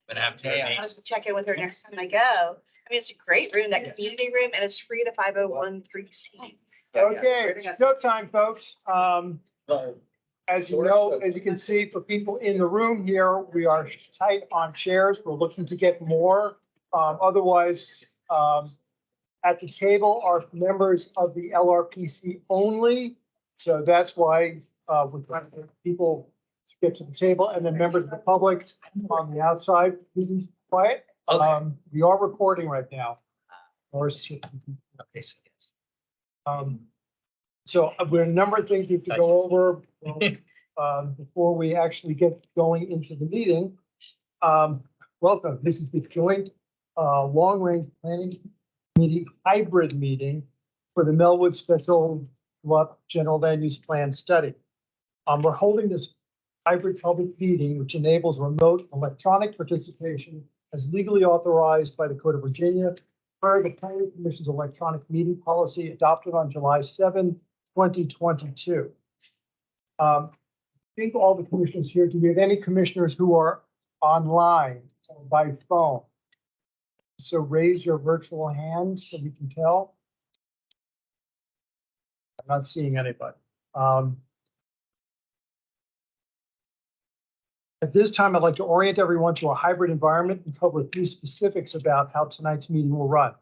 Gonna have to. I'll have to check in with her next time I go. I mean, it's a great room, that community room, and it's free to 5013C. Okay, it's showtime, folks. As you know, as you can see, for people in the room here, we are tight on chairs. We're looking to get more. Otherwise, at the table are members of the LRPC only. So that's why we're trying to get people to get to the table, and then members of the public on the outside. Please be quiet. We are recording right now. Okay, so yes. So we have a number of things we have to go over before we actually get going into the meeting. Welcome. This is the joint long-range planning committee hybrid meeting for the Melwood Special GLUP General Land Use Plan Study. We're holding this hybrid public meeting, which enables remote electronic participation as legally authorized by the Code of Virginia per the Planning Commission's electronic meeting policy adopted on July 7, 2022. I think all the commissioners here, do we have any commissioners who are online or by phone? So raise your virtual hand so we can tell. I'm not seeing anybody. At this time, I'd like to orient everyone to a hybrid environment and cover a few specifics about how tonight's meeting will run.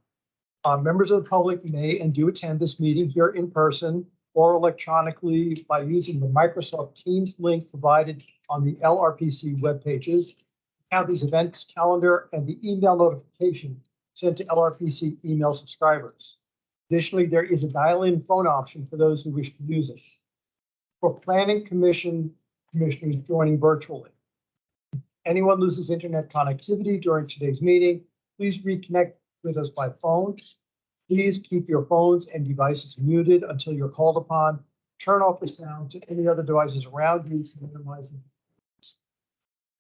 Members of the public may and do attend this meeting here in person or electronically by using the Microsoft Teams link provided on the LRPC web pages, county's events calendar, and the email notification sent to LRPC email subscribers. Additionally, there is a dial-in phone option for those who wish to use it. For Planning Commission commissioners joining virtually, if anyone loses internet connectivity during today's meeting, please reconnect with us by phone. Please keep your phones and devices muted until you're called upon. Turn off the sound to any other devices around you to minimize it.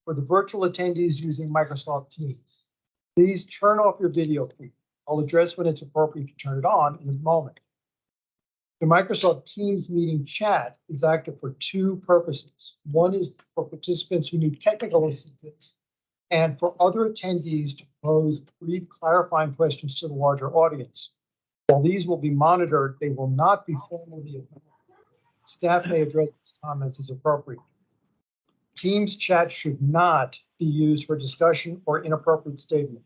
For the virtual attendees using Microsoft Teams, please turn off your video feed. I'll address when it's appropriate to turn it on in a moment. The Microsoft Teams meeting chat is active for two purposes. One is for participants who need technical assistance, and for other attendees to pose brief clarifying questions to the larger audience. While these will be monitored, they will not be formally available. Staff may address these comments as appropriate. Teams chat should not be used for discussion or inappropriate statement.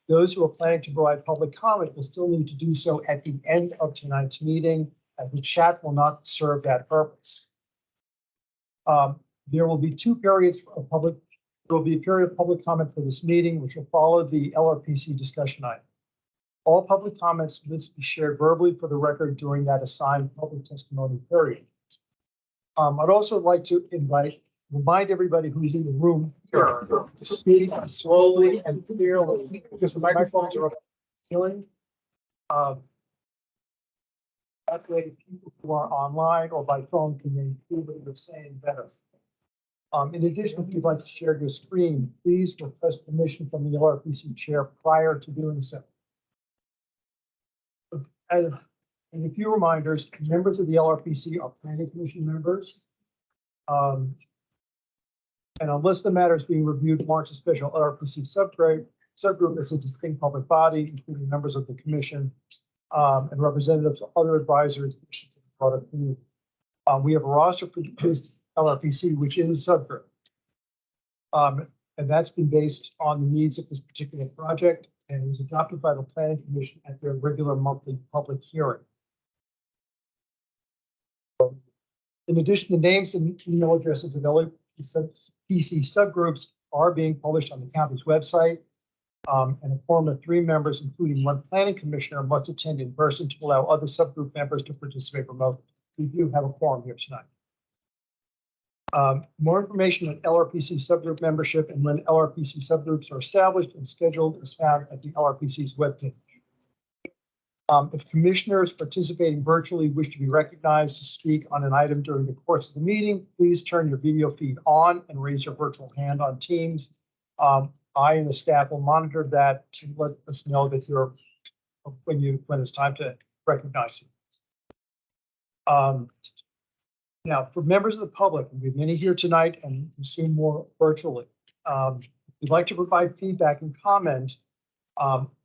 Those who are planning to provide public comment will still need to do so at the end of tonight's meeting, as the chat will not serve that purpose. There will be two periods of public. There will be a period of public comment for this meeting, which will follow the LRPC discussion item. All public comments must be shared verbally for the record during that assigned public testimony period. I'd also like to remind everybody who's in the room here to speak slowly and clearly because the microphones are up to the ceiling. That way, people who are online or by phone can hear what you're saying better. In addition, if you'd like to share your screen, please request permission from the LRPC chair prior to doing so. And a few reminders, members of the LRPC are planning commission members. And unless the matter is being reviewed, marks a special LRPC subgroup as a distinct public body, including members of the commission and representatives of other advisory commissions of the broader community. We have a roster for this LRPC, which is a subgroup. And that's been based on the needs of this particular project and was adopted by the Planning Commission at their regular monthly public hearing. In addition, the names and email addresses of LRPC subgroups are being published on the county's website. And a quorum of 3 members, including 1 planning commissioner, must attend in person to allow other subgroup members to participate remotely. We do have a quorum here tonight. More information on LRPC subgroup membership and when LRPC subgroups are established and scheduled is found at the LRPC's webpage. If commissioners participating virtually wish to be recognized to speak on an item during the course of the meeting, please turn your video feed on and raise your virtual hand on Teams. I and the staff will monitor that to let us know that you're when it's time to recognize you. Now, for members of the public, we have many here tonight and soon more virtually. We'd like to provide feedback and comment.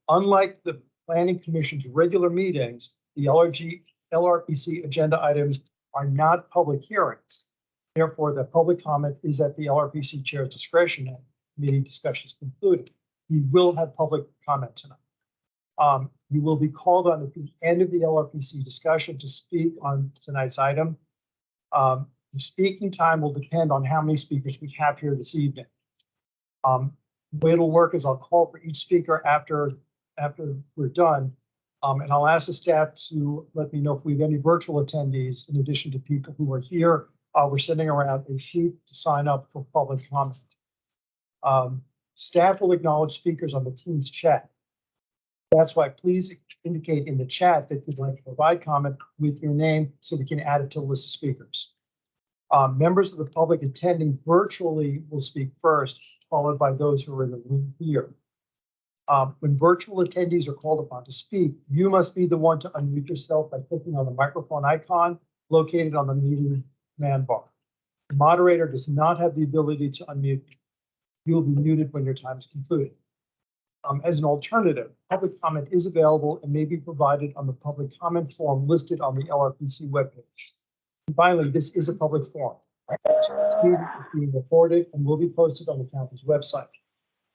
Unlike the Planning Commission's regular meetings, the LRPC agenda items are not public hearings. Therefore, the public comment is at the LRPC chair's discretion and meeting discussions concluded. We will have public comment tonight. You will be called on at the end of the LRPC discussion to speak on tonight's item. The speaking time will depend on how many speakers we have here this evening. The way it'll work is I'll call for each speaker after we're done. And I'll ask the staff to let me know if we have any virtual attendees in addition to people who are here. We're sending around a sheet to sign up for public comment. Staff will acknowledge speakers on the Teams chat. That's why please indicate in the chat that you'd like to provide comment with your name so we can add it to the list of speakers. Members of the public attending virtually will speak first, followed by those who are in the room here. When virtual attendees are called upon to speak, you must be the one to unmute yourself by clicking on the microphone icon located on the meeting command bar. The moderator does not have the ability to unmute you. You will be muted when your time is concluded. As an alternative, public comment is available and may be provided on the public comment form listed on the LRPC webpage. And finally, this is a public forum. This meeting is being recorded and will be posted on the county's website.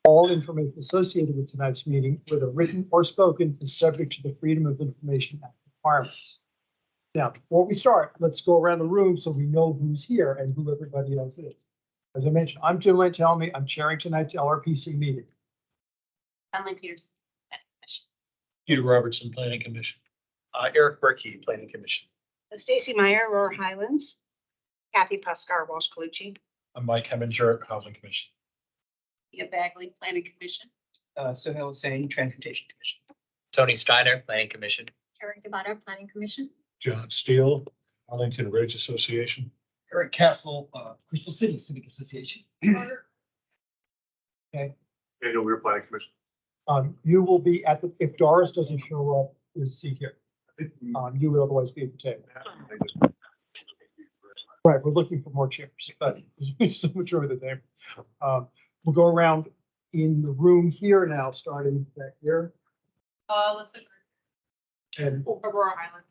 All information associated with tonight's meeting, whether written or spoken, is subject to the Freedom of Information Act requirements. Now, before we start, let's go around the room so we know who's here and who everybody else is. As I mentioned, I'm Jim Lantelmi. I'm chairing tonight's LRPC meeting. Emily Peterson, Planning Commission. Peter Robertson, Planning Commission. Eric Berkey, Planning Commission. Stacy Meyer, Aurora Highlands. Kathy Pascar, Walsh Colucci. I'm Mike Heminger, Housing Commission. Leah Bagley, Planning Commission. Sohail Hussain, Transportation Commission. Tony Steiner, Planning Commission. Karen Gabata, Planning Commission. John Steele, Arlington Ridge Association. Eric Castle, Crystal City Civic Association. Daniel Weir, Planning Commission. You will be at the, if Doris doesn't show up, there's a seat here. You would otherwise be at the table. Right, we're looking for more chairs, but there's so much over the table. We'll go around in the room here now, starting back here. Alyssa And Aurora Highlands.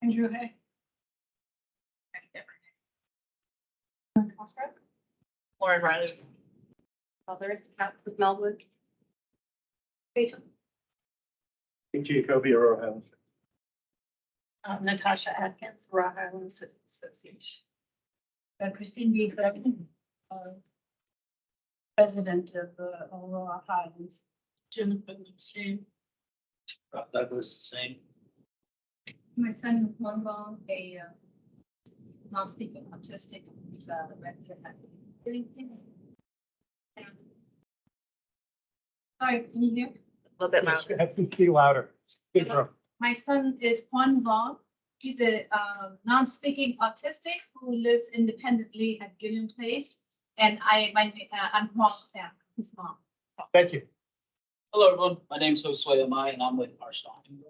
Andrew Hay. Lauren Riley. Others, Cats of Melwood. Rachel. Jacoby, Aurora Highlands. Natasha Atkins, Aurora Highlands Association. Christine Beaver, President of Aurora Highlands. Jennifer Lucien. That was the same. My son, Monbon, a non-speaking autistic, is sorry, can you hear? A little bit yes, louder. have to be louder. Big room. My son is Juan Vaughn. He's a non-speaking autistic who lives independently at Gilliam Place. And I'm Huang Fan, his mom. Thank you. Hello, everyone. My name is Josue Amai, and I'm with Arlington.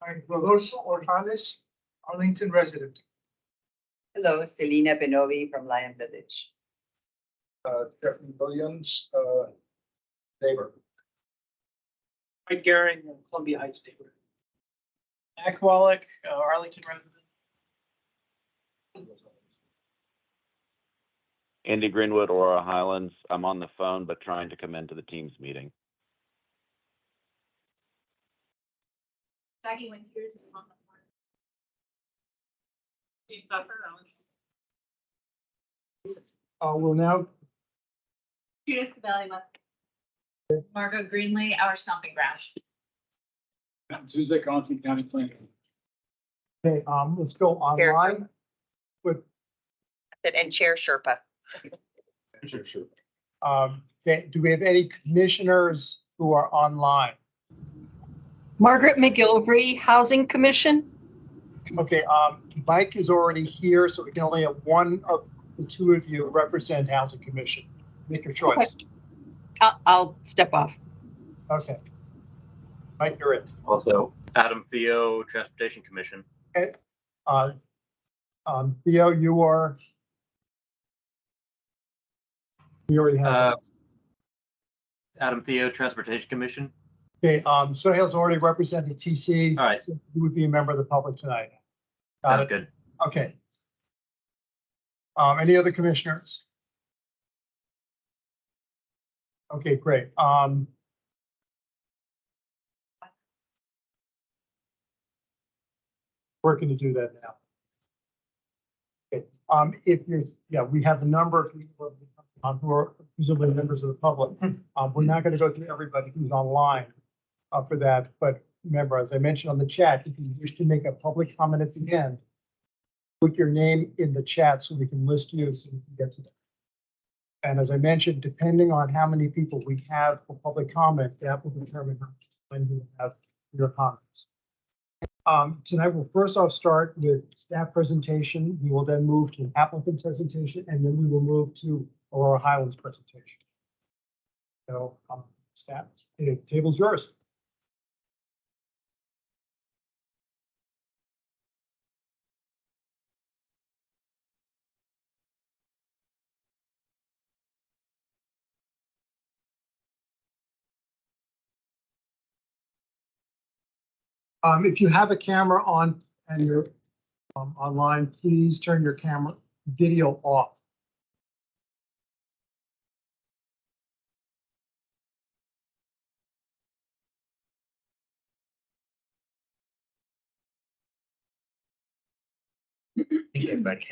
I'm Rodolfo Orjales, Arlington resident. Hello, Selena Benovi from Lion Village. Jeffrey Williams, neighbor. Mike Garing, Columbia Heights neighbor. Mac Wallach, Arlington resident. Andy Greenwood, Aurora Highlands. I'm on the phone, but trying to come into the Teams meeting. Jackie Winters on the board. Steve Pepper, We'll now, Judith Cabelli, Margot Greenlee, Our Stomping Ground. Matt Zuzek, Arlington County Planning. okay, let's go online. And Chair Sherpa. Sure. Okay, do we have any commissioners who are online? Margaret McGilvery, Housing Commission. Okay, Mike is already here, so we can only have one of the two of you represent Housing Commission. Make your choice. I'll step off. Okay. Mike, you're in. Also, Adam Theo, Transportation Commission. Okay. Theo, you are. We already have. Adam Theo, Transportation Commission. Okay, Sohail's already represented TC. All right. So you would be a member of the public tonight. Got Sounds it. good. Okay. Any other commissioners? Okay, great. We're going to do that now. Okay. If you're, yeah, we have a number of people who are presumably members of the public. We're not going to go through everybody who's online for that, but remember, as I mentioned on the chat, if you wish to make a public comment at the end, put your name in the chat so we can list you so we can get to them. And as I mentioned, depending on how many people we have for public comment, that will determine how much time you have for your comments. Tonight, we'll first off start with staff presentation. We will then move to an applicant presentation, and then we will move to Aurora Highlands presentation. So, staff, the table's yours. If you have a camera on and you're online, please turn your camera video off. Thank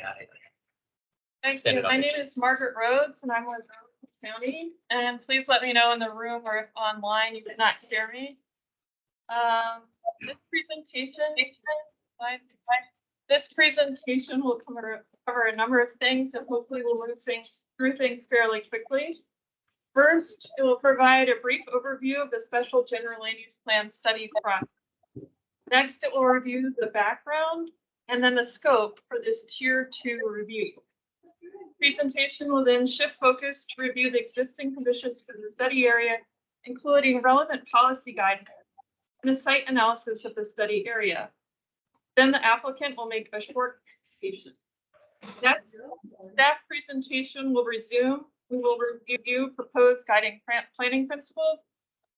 Stand you. it up. My name is Margaret Rhodes and I'm with Arlington County. And please let me know in the room or if online you did not hear me. This presentation will cover a number of things and hopefully we'll move through things fairly quickly. First, it will provide a brief overview of the special general land use plan study process. Next, it will review the background and then the scope for this tier 2 review. Presentation will then shift focus to review the existing conditions for the study area, including relevant policy guidance and a site analysis of the study area. Then the applicant will make a short presentation. Next, staff presentation will resume. We will review proposed guiding planning principles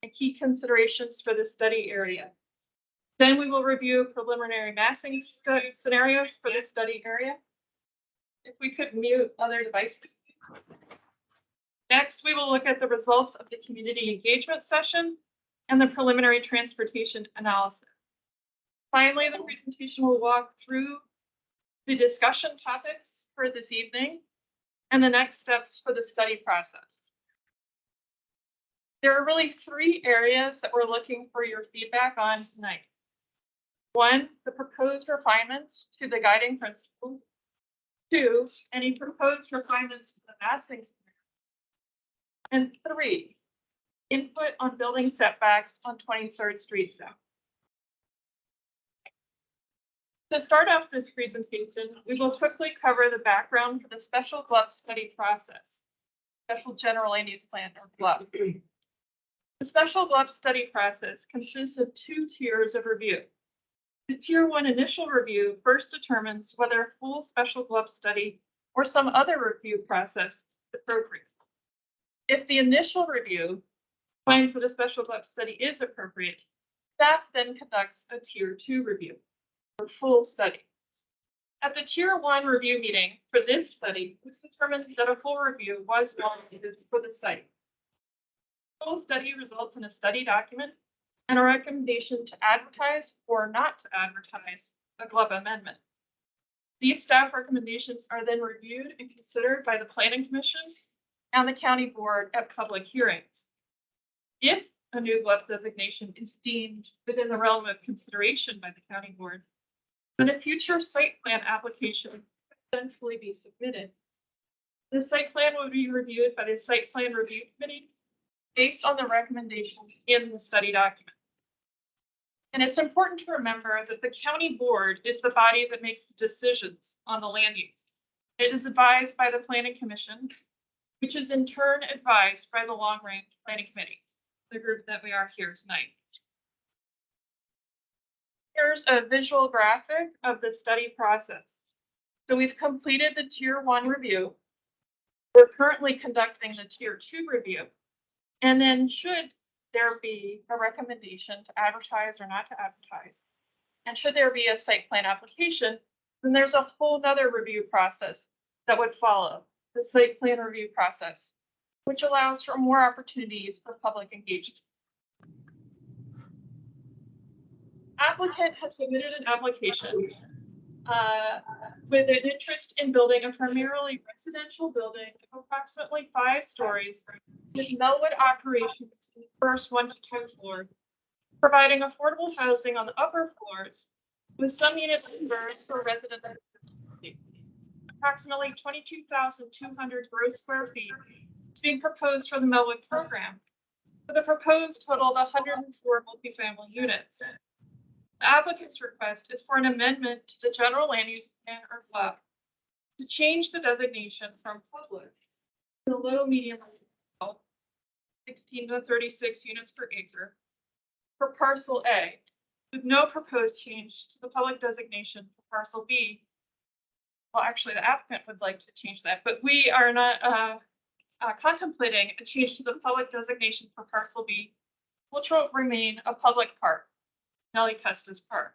and key considerations for the study area. Then we will review preliminary massing scenarios for the study area. If we could mute other devices. Next, we will look at the results of the community engagement session and the preliminary transportation analysis. Finally, the presentation will walk through the discussion topics for this evening and the next steps for the study process. There are really 3 areas that we're looking for your feedback on tonight. 1, the proposed refinements to the guiding principles. 2, any proposed refinements to the massing scenario. And 3, input on building setbacks on 23rd Street South. To start off this presentation, we will quickly cover the background for the special GLUP study process, Special General Land Use Plan, or GLUP. The special GLUP study process consists of 2 tiers of review. The tier 1 initial review first determines whether a full special GLUP study or some other review process is appropriate. If the initial review finds that a special GLUP study is appropriate, staff then conducts a tier 2 review for full study. At the tier 1 review meeting for this study, it was determined that a full review was warranted for the site. Full study results in a study document and a recommendation to advertise or not to advertise a GLUP amendment. These staff recommendations are then reviewed and considered by the Planning Commission and the County Board at public hearings. If a new GLUP designation is deemed within the realm of consideration by the County Board, then a future site plan application could eventually be submitted. The site plan will be reviewed by the Site Plan Review Committee based on the recommendations in the study document. And it's important to remember that the County Board is the body that makes the decisions on the land use. It is advised by the Planning Commission, which is in turn advised by the Long Range Planning Committee, the group that we are here tonight. Here's a visual graphic of the study process. So we've completed the tier 1 review. We're currently conducting the tier 2 review. And then should there be a recommendation to advertise or not to advertise, and should there be a site plan application, then there's a whole nother review process that would follow, the site plan review process, which allows for more opportunities for public engagement. Applicant has submitted an application with an interest in building a primarily residential building of approximately 5 stories with Melwood operations in the first 1 to 2 floors, providing affordable housing on the upper floors with some unit numbers for residents. Approximately 22,200 gross square feet is being proposed for the Melwood program, with a proposed total of 104 multifamily units. The applicant's request is for an amendment to the general land use plan or GLUP to change the designation from public to low medium 16 to 36 units per acre for parcel A, with no proposed change to the public designation for parcel B. Well, actually, the applicant would like to change that, but we are not contemplating a change to the public designation for parcel B, which will remain a public park, Nellie Custis Park.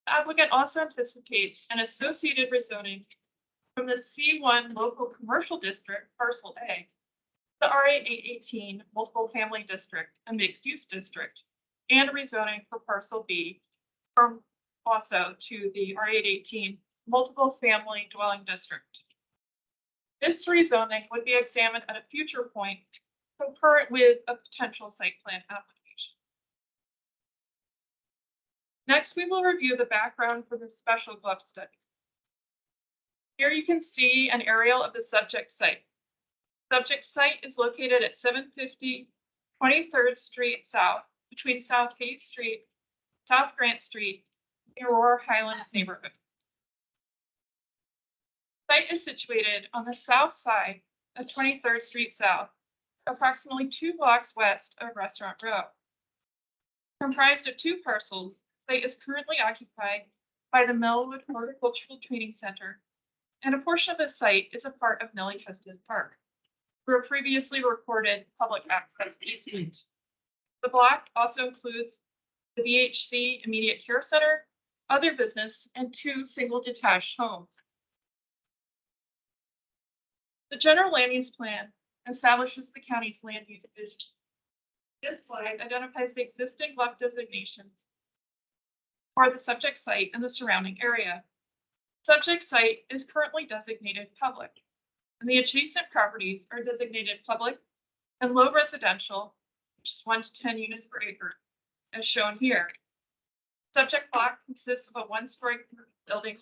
The applicant also anticipates an associated rezoning from the C1 local commercial district, parcel A, the RA818 multiple family district and mixed use district, and rezoning for parcel B from also to the R818 multiple family dwelling district. This rezoning would be examined at a future point concurrent with a potential site plan application. Next, we will review the background for the special GLUP study. Here you can see an aerial of the subject site. Subject site is located at 750 23rd Street South, between South Hayes Street, South Grant Street, the Aurora Highlands neighborhood. The site is situated on the south side of 23rd Street South, approximately 2 blocks west of Restaurant Row. Comprised of 2 parcels, the site is currently occupied by the Melwood Horticultural Training Center, and a portion of the site is a part of Nellie Custis Park, through a previously recorded public access easement. The block also includes the VHC Immediate Care Center, other business, and 2 single detached homes. The general land use plan establishes the county's land use vision. This slide identifies the existing GLUP designations for the subject site and the surrounding area. Subject site is currently designated public, and the adjacent properties are designated public and low residential, which is 1 to 10 units per acre, as shown here. Subject block consists of a 1-story building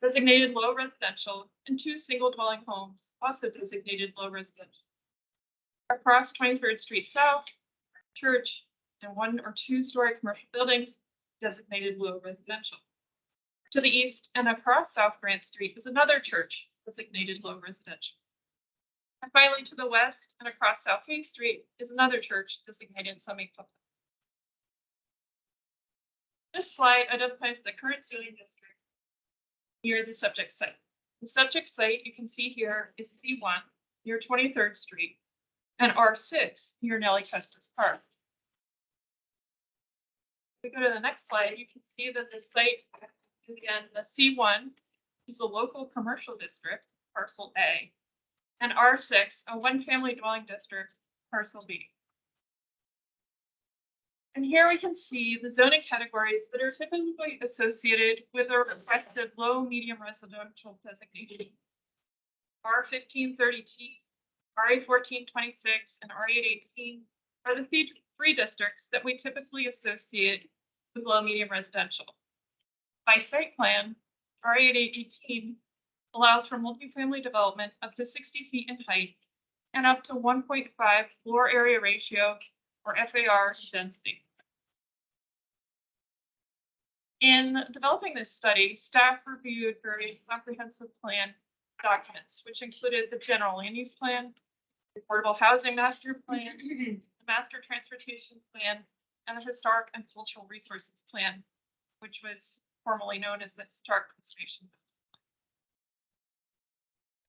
designated low residential and 2 single dwelling homes, also designated low residential. Across 23rd Street South, church, and 1 or 2-story commercial buildings designated low residential. To the east and across South Grant Street is another church designated low residential. And finally, to the west and across South Hayes Street is another church designated semi-public. This slide identifies the current zoning district near the subject site. The subject site you can see here is C1 near 23rd Street and R6 near Nellie Custis Park. If we go to the next slide, you can see that the site is again the C1, which is a local commercial district, parcel A, and R6, a 1-family dwelling district, parcel B. And here we can see the zoning categories that are typically associated with a requested low medium residential designation. R1530T, RA1426, and RA818 are the 3 districts that we typically associate with low medium residential. By site plan, RA818 allows for multifamily development up to 60 feet in height and up to 1.5 floor area ratio or FAR density. In developing this study, staff reviewed various comprehensive plan documents, which included the general land use plan, the affordable housing master plan, the master transportation plan, and the historic and cultural resources plan, which was formerly known as the historic preservation.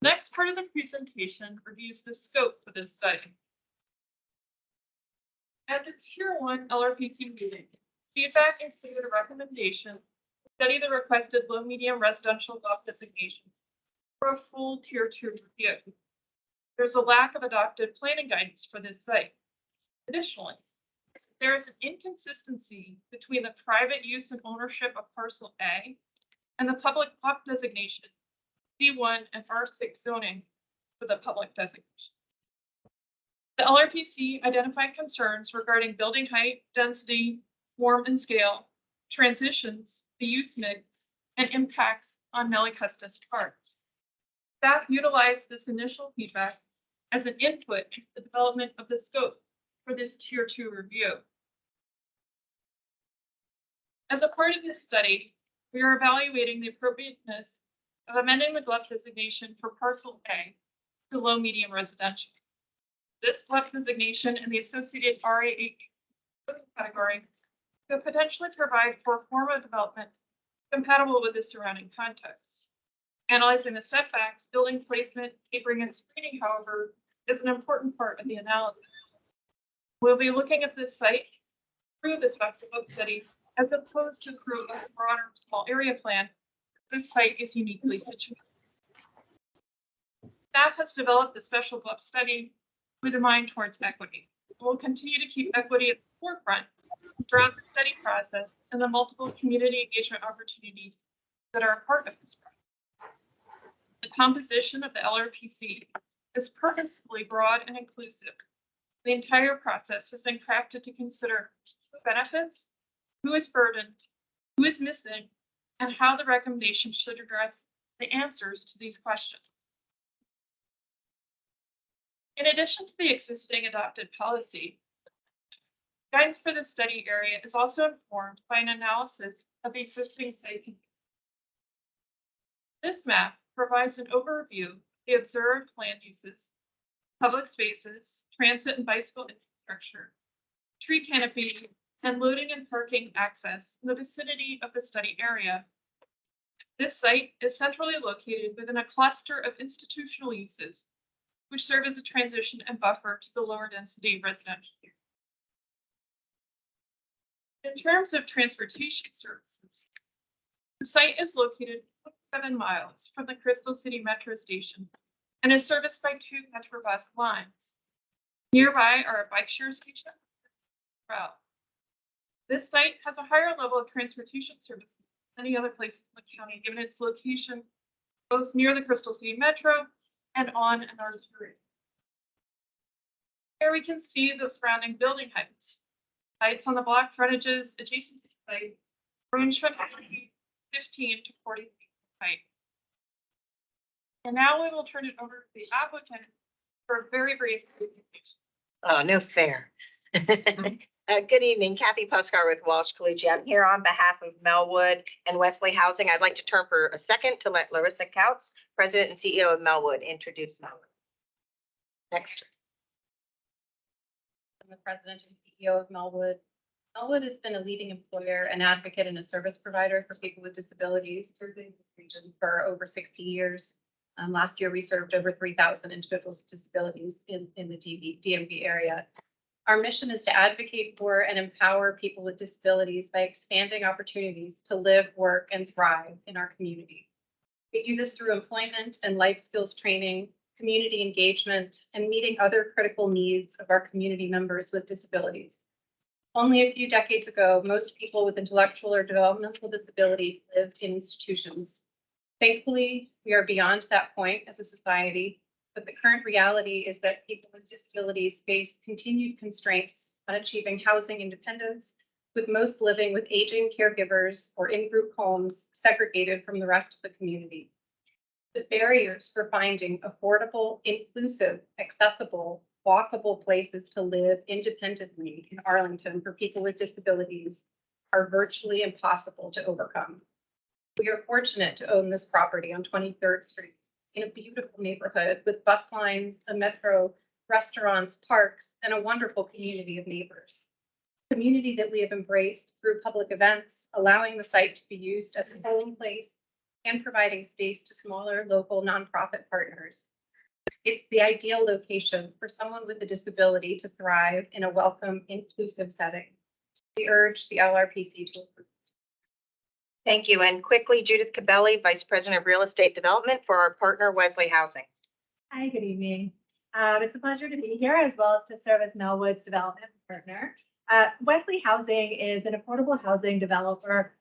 Next part of the presentation reviews the scope for this study. At the Tier 1 LRPC meeting, feedback included a recommendation to study the requested low-medium residential lot designation for a full Tier 2 review. There's a lack of adopted planning guidance for this site. Additionally, there is an inconsistency between the private use and ownership of parcel A and the public lot designation, C1 and R6 zoning for the public designation. The LRPC identified concerns regarding building height, density, form and scale, transitions, the use mix, and impacts on Nellie Custis Park. Staff utilized this initial feedback as an input into the development of the scope for this Tier 2 review. As a part of this study, we are evaluating the appropriateness of amending the GLUP designation for parcel A to low-medium residential. This GLUP designation and the associated RA8 category could potentially provide for a form of development compatible with the surrounding context. Analyzing the setbacks, building placement, tapering, and screening, however, is an important part of the analysis. We'll be looking at this site through the special GLUP study as opposed to through a broader small area plan. This site is uniquely situated. Staff has developed the special GLUP study with a mind towards equity. We'll continue to keep equity at the forefront throughout the study process and the multiple community engagement opportunities that are a part of this process. The composition of the LRPC is purposefully broad and inclusive. The entire process has been crafted to consider who benefits, who is burdened, who is missing, and how the recommendation should address the answers to these questions. In addition to the existing adopted policy, guidance for the study area is also informed by an analysis of the existing site. This map provides an overview of the observed land uses, public spaces, transit and bicycle infrastructure, tree canopy, and loading and parking access in the vicinity of the study area. This site is centrally located within a cluster of institutional uses, which serve as a transition and buffer to the lower density residential area. In terms of transportation services, the site is located 7 miles from the Crystal City Metro Station and is serviced by 2 Metrobus lines. Nearby are a bike share station and route. This site has a higher level of transportation services than any other places in the county, given its location both near the Crystal City Metro and on an artery. Here we can see the surrounding building heights. Heights on the block frontages adjacent to the site range from 15 to 40 feet in height. And now we will turn it over to the applicant for a very brief presentation. Oh, no fair. Good evening, Kathy Puskar with Walsh Colucci. I'm here on behalf of Melwood and Wesley Housing. I'd like to turn for a second to let Larissa Couts, President and CEO of Melwood, introduce Melwood. Next. I'm the President and CEO of Melwood. Melwood has been a leading employer, an advocate, and a service provider for people with disabilities serving this region for over 60 years. Last year, we served over 3,000 individuals with disabilities in the DMV area. Our mission is to advocate for and empower people with disabilities by expanding opportunities to live, work, and thrive in our community. We do this through employment and life skills training, community engagement, and meeting other critical needs of our community members with disabilities. Only a few decades ago, most people with intellectual or developmental disabilities lived in institutions. Thankfully, we are beyond that point as a society, but the current reality is that people with disabilities face continued constraints on achieving housing independence, with most living with aging caregivers or in-group homes segregated from the rest of the community. The barriers for finding affordable, inclusive, accessible, walkable places to live independently in Arlington for people with disabilities are virtually impossible to overcome. We are fortunate to own this property on 23rd Street in a beautiful neighborhood with bus lines, a metro, restaurants, parks, and a wonderful community of neighbors. Community that we have embraced through public events, allowing the site to be used as a polling place, and providing space to smaller local nonprofit partners. It's the ideal location for someone with a disability to thrive in a welcome, inclusive setting. We urge the LRPC to approve. Thank you. And quickly, Judith Cabelli, Vice President of Real Estate Development for our partner Wesley Housing. Hi, good evening. It's a pleasure to be here as well as to serve as Melwood's development partner. Wesley Housing is an affordable housing developer,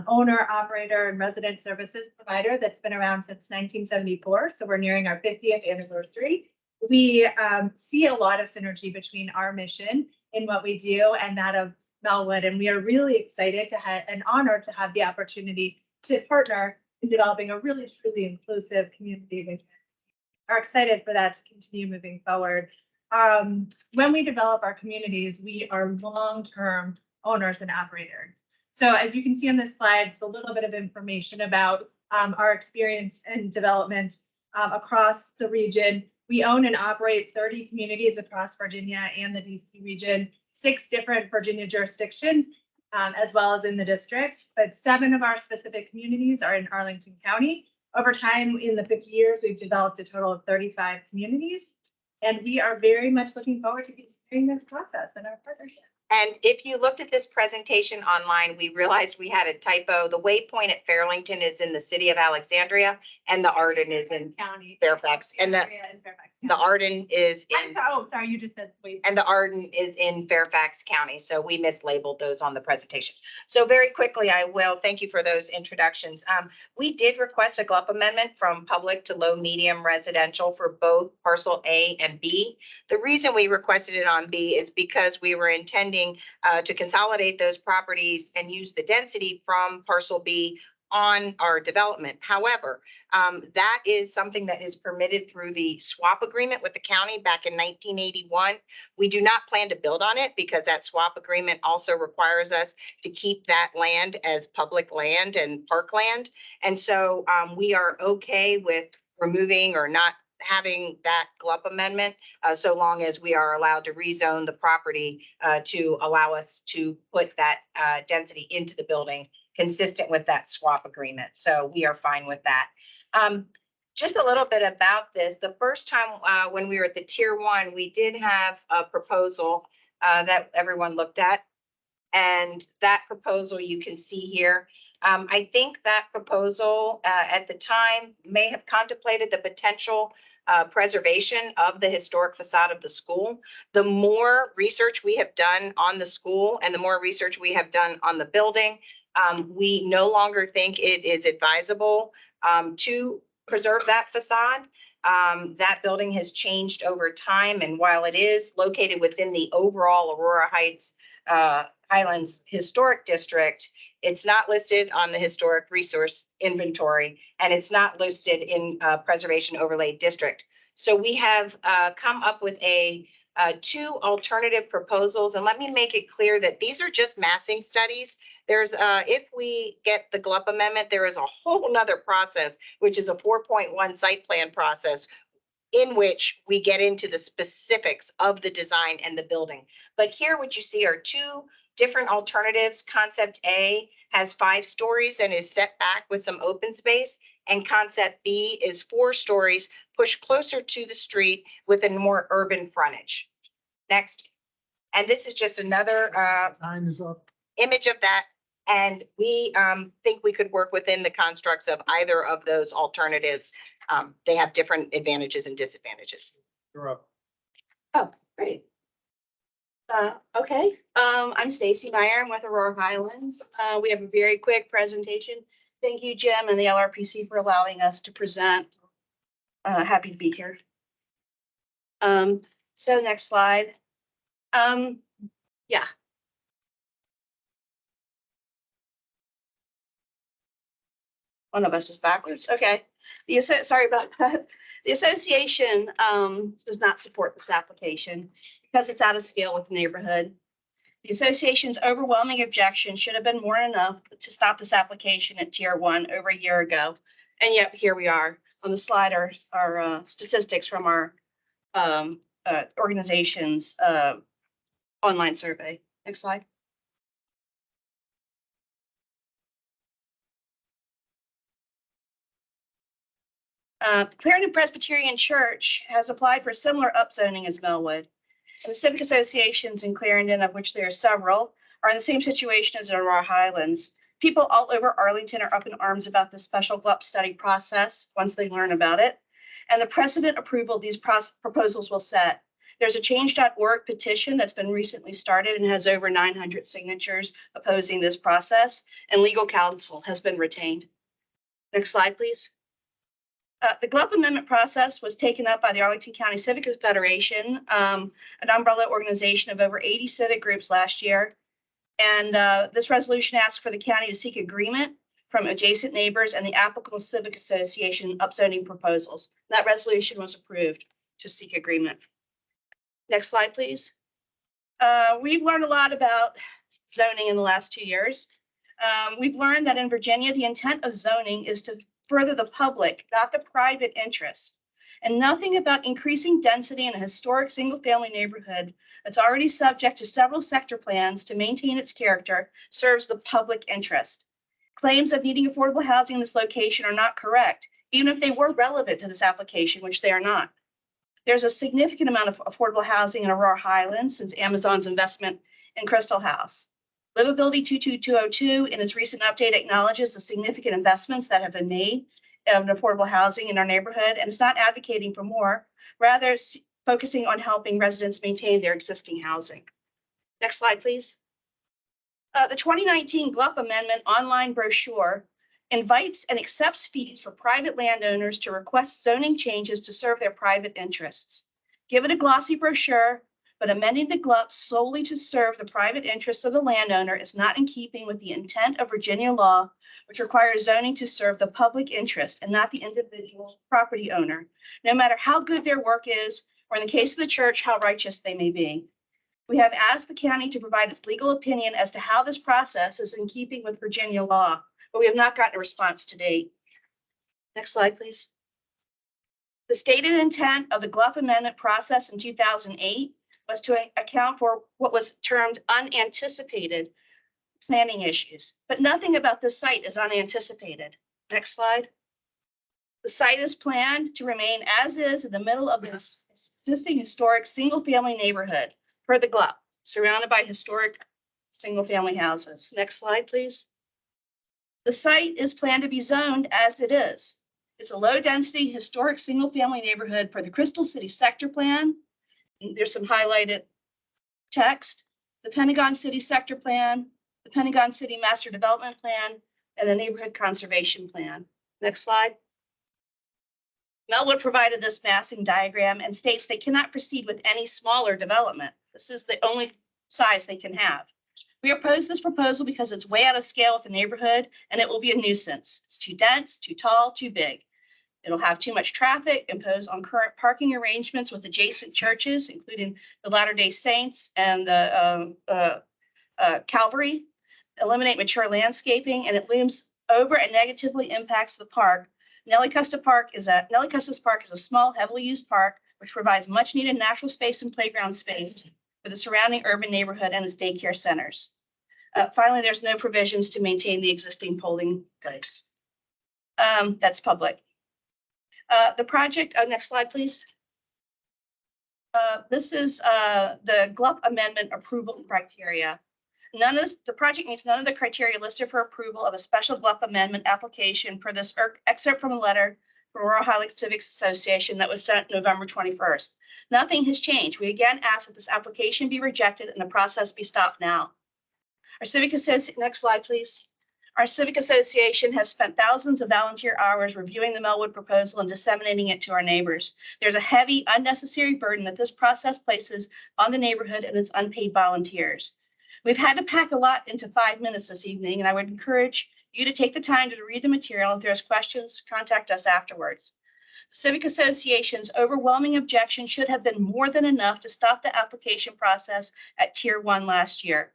owner, operator, and resident services provider that's been around since 1974. So we're nearing our 50th anniversary. We see a lot of synergy between our mission in what we do and that of Melwood, and we are really excited to have and honored to have the opportunity to partner in developing a really truly inclusive community. We are excited for that to continue moving forward. When we develop our communities, we are long-term owners and operators. So as you can see on this slide, it's a little bit of information about our experience in development across the region. We own and operate 30 communities across Virginia and the DC region, 6 different Virginia jurisdictions, as well as in the district, but 7 of our specific communities are in Arlington County. Over time, in the 50 years, we've developed a total of 35 communities, and we are very much looking forward to continuing this process and our partnership. And if you looked at this presentation online, we realized we had a typo. The waypoint at Fairlington is in the city of Alexandria, and the Arden is in County. Fairfax. And the Arden is in, Oh, sorry, you just said wait. and the Arden is in Fairfax County. So we mislabeled those on the presentation. So very quickly, I will thank you for those introductions. We did request a GLUP amendment from public to low medium residential for both parcel A and B. The reason we requested it on B is because we were intending to consolidate those properties and use the density from parcel B on our development. However, that is something that is permitted through the swap agreement with the county back in 1981. We do not plan to build on it because that swap agreement also requires us to keep that land as public land and parkland. And so we are okay with removing or not having that GLUP amendment, so long as we are allowed to rezone the property to allow us to put that density into the building consistent with that swap agreement. So we are fine with that. Just a little bit about this. The first time when we were at the tier 1, we did have a proposal that everyone looked at. And that proposal you can see here. I think that proposal at the time may have contemplated the potential preservation of the historic facade of the school. The more research we have done on the school and the more research we have done on the building, we no longer think it is advisable to preserve that facade. That building has changed over time, and while it is located within the overall Aurora Heights Highlands Historic District, it's not listed on the historic resource inventory, and it's not listed in preservation overlay district. So we have come up with 2 alternative proposals, and let me make it clear that these are just massing studies. There's if we get the GLUP amendment, there is a whole nother process, which is a 4.1 site plan process, in which we get into the specifics of the design and the building. But here what you see are 2 different alternatives. Concept A has 5 stories and is set back with some open space. And concept B is 4 stories pushed closer to the street with a more urban frontage. Next. And this is just another Time is up. image of that. And we think we could work within the constructs of either of those alternatives. They have different advantages and disadvantages. You're up. Oh, great. Okay, I'm Stacy Meyer. I'm with Aurora Highlands. We have a very quick presentation. Thank you, Jim and the LRPC for allowing us to present. Happy to be here. So next slide. Yeah. One of us is backwards. Okay. Sorry about that. The association does not support this application because it's out of scale with the neighborhood. The association's overwhelming objection should have been more than enough to stop this application at tier 1 over a year ago. And yet here we are. On the slide are statistics from our organization's online survey. Next slide. Clarendon Presbyterian Church has applied for similar upzoning as Melwood. And the civic associations in Clarendon, of which there are several, are in the same situation as in Aurora Highlands. People all over Arlington are up in arms about this special GLUP study process once they learn about it, and the precedent approval these proposals will set. There's a change.org petition that's been recently started and has over 900 signatures opposing this process, and legal counsel has been retained. Next slide, please. The GLUP amendment process was taken up by the Arlington County Civic Federation, an umbrella organization of over 80 civic groups last year. And this resolution asks for the county to seek agreement from adjacent neighbors and the applicable civic association upzoning proposals. That resolution was approved to seek agreement. Next slide, please. We've learned a lot about zoning in the last 2 years. We've learned that in Virginia, the intent of zoning is to further the public, not the private interest, and nothing about increasing density in a historic single-family neighborhood that's already subject to several sector plans to maintain its character serves the public interest. Claims of needing affordable housing in this location are not correct, even if they were relevant to this application, which they are not. There's a significant amount of affordable housing in Aurora Highlands since Amazon's investment in Crystal House. Livability 22202 in its recent update acknowledges the significant investments that have been made in affordable housing in our neighborhood, and it's not advocating for more, rather focusing on helping residents maintain their existing housing. Next slide, please. The 2019 GLUP Amendment online brochure invites and accepts fees for private landowners to request zoning changes to serve their private interests. Give it a glossy brochure, but amending the GLUP solely to serve the private interests of the landowner is not in keeping with the intent of Virginia law, which requires zoning to serve the public interest and not the individual property owner, no matter how good their work is, or in the case of the church, how righteous they may be. We have asked the county to provide its legal opinion as to how this process is in keeping with Virginia law, but we have not gotten a response to date. Next slide, please. The stated intent of the GLUP amendment process in 2008 was to account for what was termed unanticipated planning issues, but nothing about this site is unanticipated. Next slide. The site is planned to remain as is in the middle of the existing historic single-family neighborhood per the GLUP, surrounded by historic single-family houses. Next slide, please. The site is planned to be zoned as it is. It's a low-density historic single-family neighborhood per the Crystal City Sector Plan. There's some highlighted text, the Pentagon City Sector Plan, the Pentagon City Master Development Plan, and the Neighborhood Conservation Plan. Next slide. Melwood provided this massing diagram and states they cannot proceed with any smaller development. This is the only size they can have. We oppose this proposal because it's way out of scale with the neighborhood and it will be a nuisance. It's too dense, too tall, too big. It'll have too much traffic, impose on current parking arrangements with adjacent churches, including the Latter-day Saints and the Calvary, eliminate mature landscaping, and it looms over and negatively impacts the park. Nellie Custis Park is a small, heavily used park, which provides much needed natural space and playground space for the surrounding urban neighborhood and its daycare centers. Finally, there's no provisions to maintain the existing polling place. That's public. The project, next slide, please. This is the GLUP amendment approval criteria. The project meets none of the criteria listed for approval of a special GLUP amendment application per this excerpt from a letter from Aurora Highlands Civics Association that was sent November 21st. Nothing has changed. We again ask that this application be rejected and the process be stopped now. Our civic association, next slide, please. Our civic association has spent thousands of volunteer hours reviewing the Melwood proposal and disseminating it to our neighbors. There's a heavy, unnecessary burden that this process places on the neighborhood and its unpaid volunteers. We've had to pack a lot into 5 minutes this evening, and I would encourage you to take the time to read the material. If there's questions, contact us afterwards. The Civic Association's overwhelming objection should have been more than enough to stop the application process at Tier 1 last year.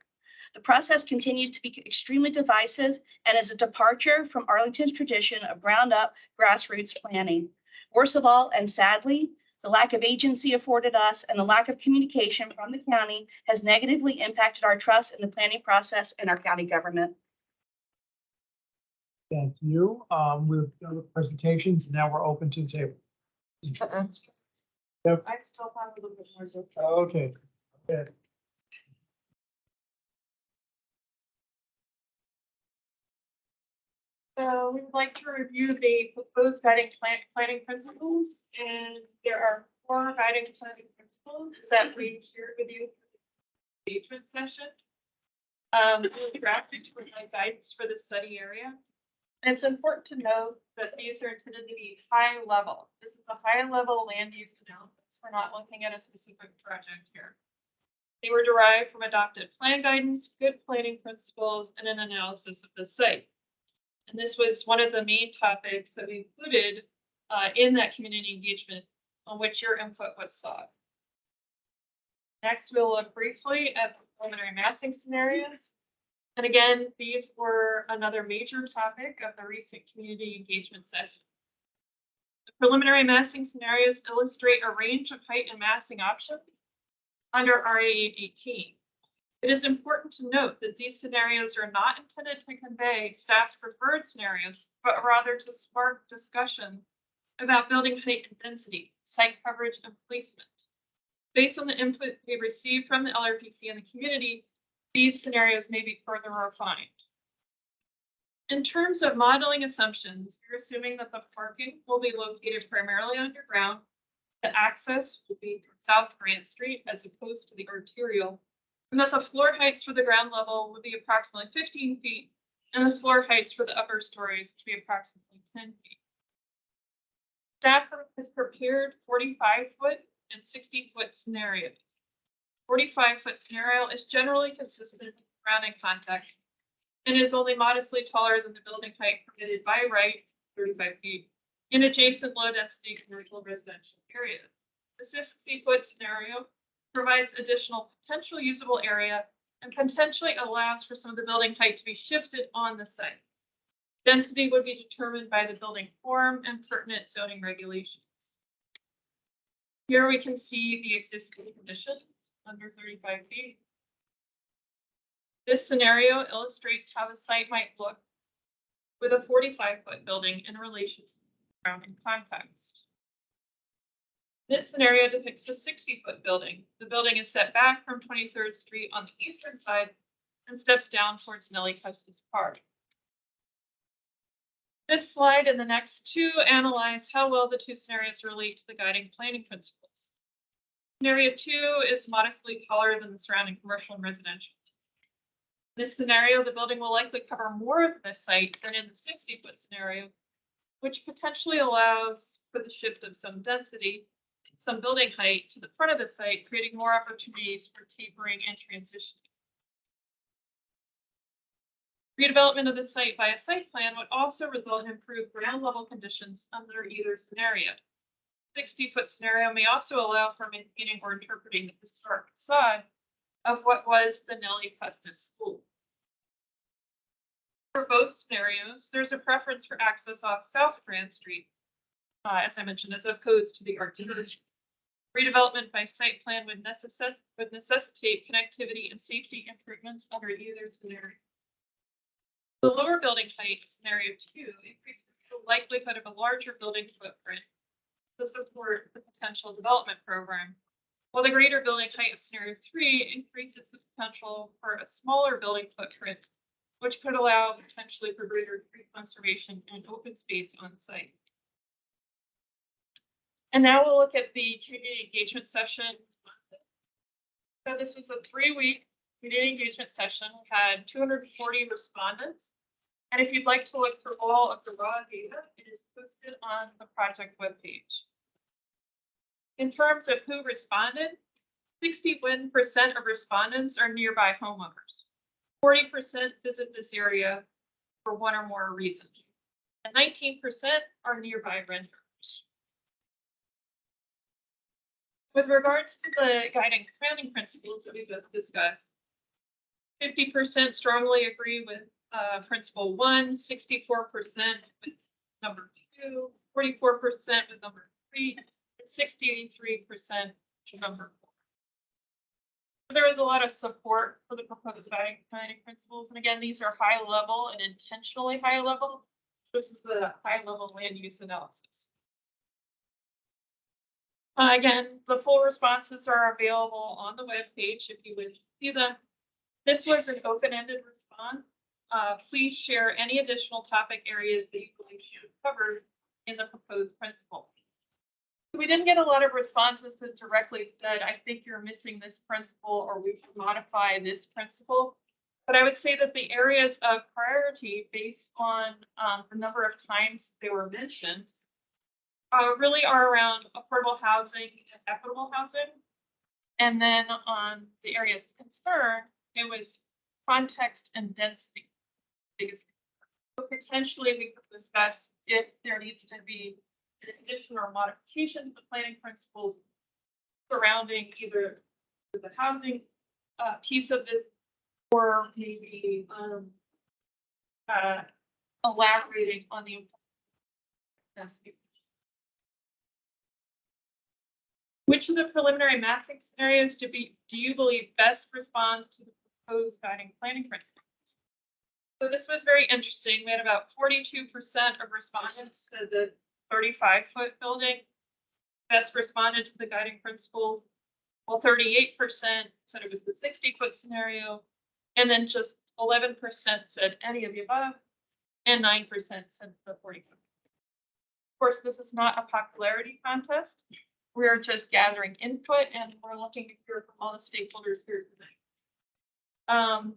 The process continues to be extremely divisive and is a departure from Arlington's tradition of ground-up grassroots planning. Worst of all, and sadly, the lack of agency afforded us and the lack of communication from the county has negatively impacted our trust in the planning process and our county government. Thank you. We've done the presentations. Now we're open to the table. I still have a little bit more. Okay. Okay. So we would like to review the proposed guiding planning principles, and there are 4 guiding planning principles that we shared with you for the engagement session. We drafted to provide guidance for the study area. And it's important to note that these are intended to be high level. This is a high level land use analysis. We're not looking at a specific project here. They were derived from adopted plan guidance, good planning principles, and an analysis of the site. And this was one of the main topics that we included in that community engagement on which your input was sought. Next, we'll look briefly at preliminary massing scenarios. And again, these were another major topic of the recent community engagement session. The preliminary massing scenarios illustrate a range of height and massing options under RA 818. It is important to note that these scenarios are not intended to convey staff's preferred scenarios, but rather to spark discussion about building height and density, site coverage, and placement. Based on the input we received from the LRPC and the community, these scenarios may be further refined. In terms of modeling assumptions, we're assuming that the parking will be located primarily underground. The access will be from South Grant Street as opposed to the arterial, and that the floor heights for the ground level would be approximately 15 feet, and the floor heights for the upper stories would be approximately 10 feet. Staff has prepared 45-foot and 60-foot scenarios. 45-foot scenario is generally consistent with grounding contact and is only modestly taller than the building height permitted by right, 35 feet, in adjacent low-density commercial residential areas. The 60-foot scenario provides additional potential usable area and potentially allows for some of the building height to be shifted on the site. Density would be determined by the building form and pertinent zoning regulations. Here we can see the existing conditions under 35 feet. This scenario illustrates how the site might look with a 45-foot building in relation to the surrounding context. This scenario depicts a 60-foot building. The building is set back from 23rd Street on the eastern side and steps down towards Nellie Custis Park. This slide and the next 2 analyze how well the 2 scenarios relate to the guiding planning principles. Scenario 2 is modestly taller than the surrounding commercial and residential. In this scenario, the building will likely cover more of the site than in the 60-foot scenario, which potentially allows for the shift of some density, some building height to the front of the site, creating more opportunities for tapering and transitioning. Redevelopment of the site by a site plan would also result in improved ground level conditions under either scenario. 60-foot scenario may also allow for maintaining or interpreting the historic facade of what was the Nellie Custis School. For both scenarios, there's a preference for access off South Grand Street, as I mentioned, as opposed to the arterial. Redevelopment by site plan would necessitate connectivity and safety improvements under either scenario. The lower building height, scenario 2, increases the likelihood of a larger building footprint to support the potential development program, while the greater building height of scenario 3 increases the potential for a smaller building footprint, which could allow potentially for greater tree conservation and open space on site. And now we'll look at the community engagement session. So this was a 3-week community engagement session. We had 240 respondents. And if you'd like to look through all of the raw data, it is posted on the project webpage. In terms of who responded, 61% of respondents are nearby homeowners. 40% visit this area for one or more reasons. And 19% are nearby renters. With regards to the guiding planning principles that we just discussed, 50% strongly agree with principle 1, 64% with number 2, 44% with number 3, and 63% with number 4. So there is a lot of support for the proposed guiding planning principles. And again, these are high level and intentionally high level This is the high level land use analysis. Again, the full responses are available on the webpage if you would see them. This was an open-ended response. Please share any additional topic areas that you believe should have covered in the proposed principle. So we didn't get a lot of responses that directly said, I think you're missing this principle, or we should modify this principle. But I would say that the areas of priority based on the number of times they were mentioned really are around affordable housing and equitable housing. And then on the areas of concern, it was context and density. Biggest concern. So potentially we could discuss if there needs to be an addition or modification to the planning principles surrounding either the housing piece of this, or maybe elaborating on the density. Which of the preliminary massing scenarios do you believe best respond to the proposed guiding planning principles? So this was very interesting. We had about 42% of respondents said that 35-foot building best responded to the guiding principles, while 38% said it was the 60-foot scenario, and then just 11% said any of the above, and 9% said the 40-foot. Of course, this is not a popularity contest. We're just gathering input, and we're looking to hear from all the stakeholders here tonight.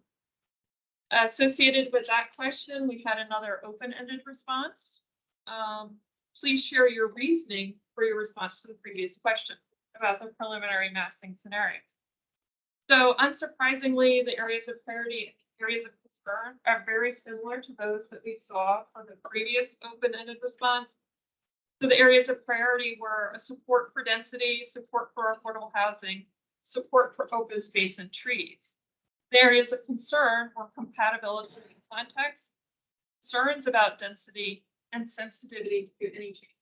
Associated with that question, we had another open-ended response. Please share your reasoning for your response to the previous question about the preliminary massing scenarios. So unsurprisingly, the areas of priority, areas of concern are very similar to those that we saw for the previous open-ended response. So the areas of priority were a support for density, support for affordable housing, support for open space and trees. The areas of concern were compatibility and context, concerns about density, and sensitivity to any change.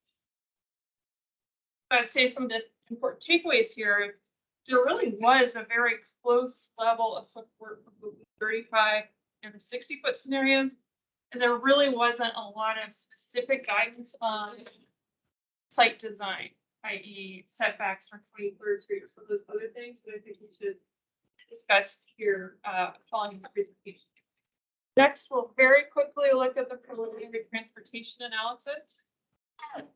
So I'd say some of the important takeaways here, there really was a very close level of support for the 35 and the 60-foot scenarios, and there really wasn't a lot of specific guidance on site design, i.e. setbacks from 23rd Street or some of those other things that I think we should discuss here following the presentation. Next, we'll very quickly look at the preliminary transportation analysis.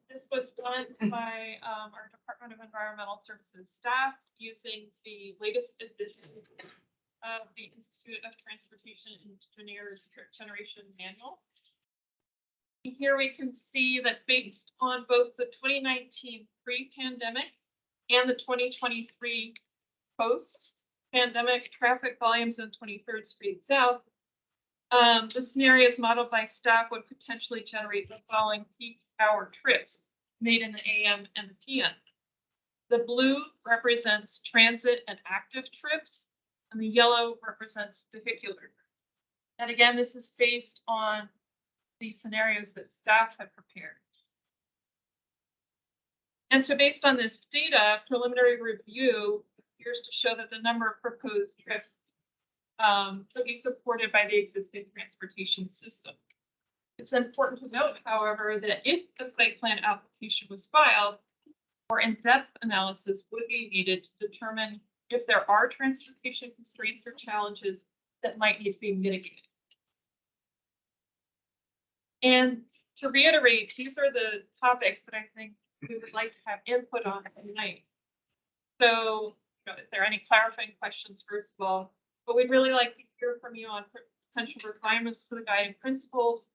This was done by our Department of Environmental Services staff using the latest edition of the Institute of Transportation Engineers Trip Generation Manual. Here we can see that based on both the 2019 pre-pandemic and the 2023 post-pandemic traffic volumes in 23rd Street South, the scenarios modeled by staff would potentially generate the following peak hour trips made in the AM and the PM. The blue represents transit and active trips, and the yellow represents vehicular. And again, this is based on the scenarios that staff have prepared. And so based on this data, preliminary review appears to show that the number of proposed trips will be supported by the existing transportation system. It's important to note, however, that if the site plan application was filed, more in-depth analysis would be needed to determine if there are transportation constraints or challenges that might need to be mitigated. And to reiterate, these are the topics that I think we would like to have input on tonight. So, if there are any clarifying questions, first of all, but we'd really like to hear from you on potential refinements to the guiding principles,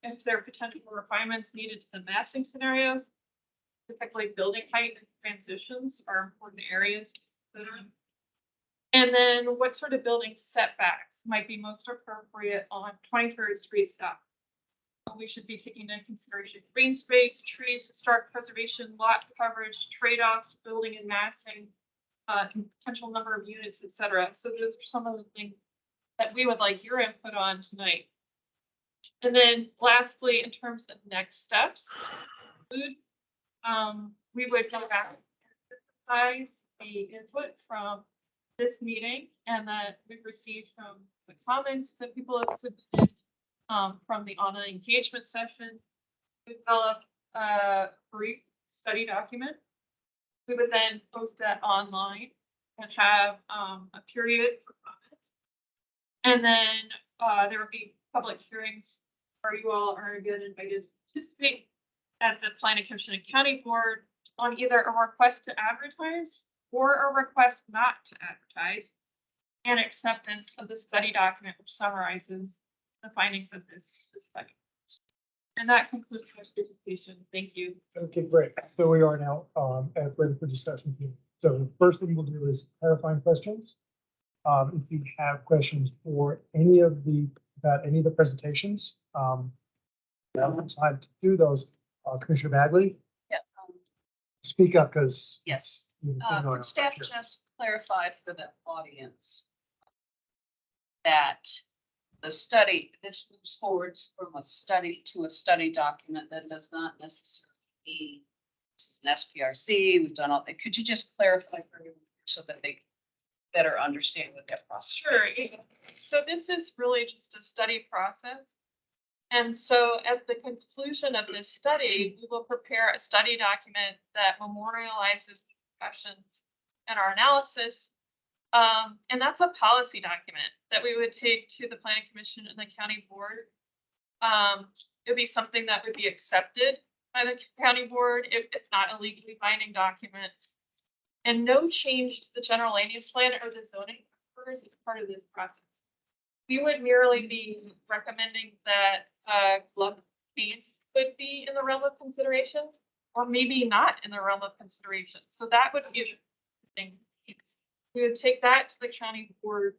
if there are potential refinements needed to the massing scenarios, specifically building height and transitions are important areas. And then what sort of building setbacks might be most appropriate on 23rd Street South? We should be taking into consideration green space, trees, historic preservation, lot coverage, trade-offs, building and massing, potential number of units, etc. So those are some of the things that we would like your input on tonight. And then lastly, in terms of next steps, we would go back and synthesize the input from this meeting and that we've received from the comments that people have submitted from the online engagement session. We develop a brief study document. We would then post that online and have a period for comments. And then there would be public hearings where you all are again invited to participate at the Planning Commission and County Board on either a request to advertise or a request not to advertise, and acceptance of the study document, which summarizes the findings of this study. And that concludes my presentation. Thank you. Okay, great. So we are now ready for discussion here. So the first thing we'll do is clarifying questions. If you have questions for about any of the presentations, now it's time to do those. Commissioner Bagley, Yeah. speak up because Yes. Sure. Could staff just clarify for the audience that the study, this moves forward from a study to a study document that does not necessarily mean this is an SPRC, we've done all, could you just clarify for everyone so that they better understand what that process is? Sure. So this is really just a study process. And so at the conclusion of this study, we will prepare a study document that memorializes discussions and our analysis. And that's a policy document that we would take to the Planning Commission and the County Board. It would be something that would be accepted by the County Board if it's not a legally binding document. And no change to the general land use plan or the zoning occurs as part of this process. We would merely be recommending that GLUP fees could be in the realm of consideration, or maybe not in the realm of consideration. So that would be the thing. We would take that to the county board,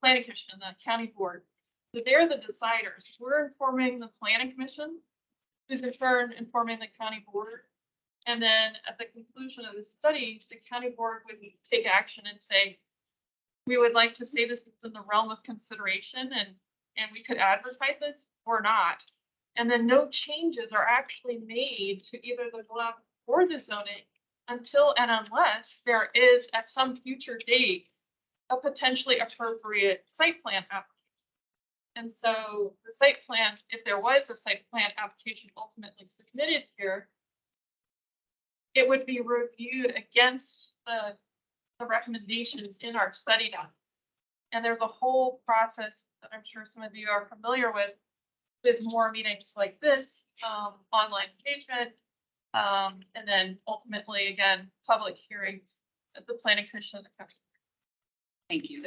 planning commission, and the county board. So they're the deciders. We're informing the planning commission, who's in turn informing the county board. And then at the conclusion of the study, the county board would take action and say, we would like to say this is in the realm of consideration and we could advertise this or not. And then no changes are actually made to either the GLUP or the zoning until and unless there is at some future date a potentially appropriate site plan application. And so the site plan, if there was a site plan application ultimately submitted here, it would be reviewed against the recommendations in our study document. And there's a whole process that I'm sure some of you are familiar with more meetings like this, online engagement, and then ultimately, again, public hearings at the Planning Commission of the county. Thank you.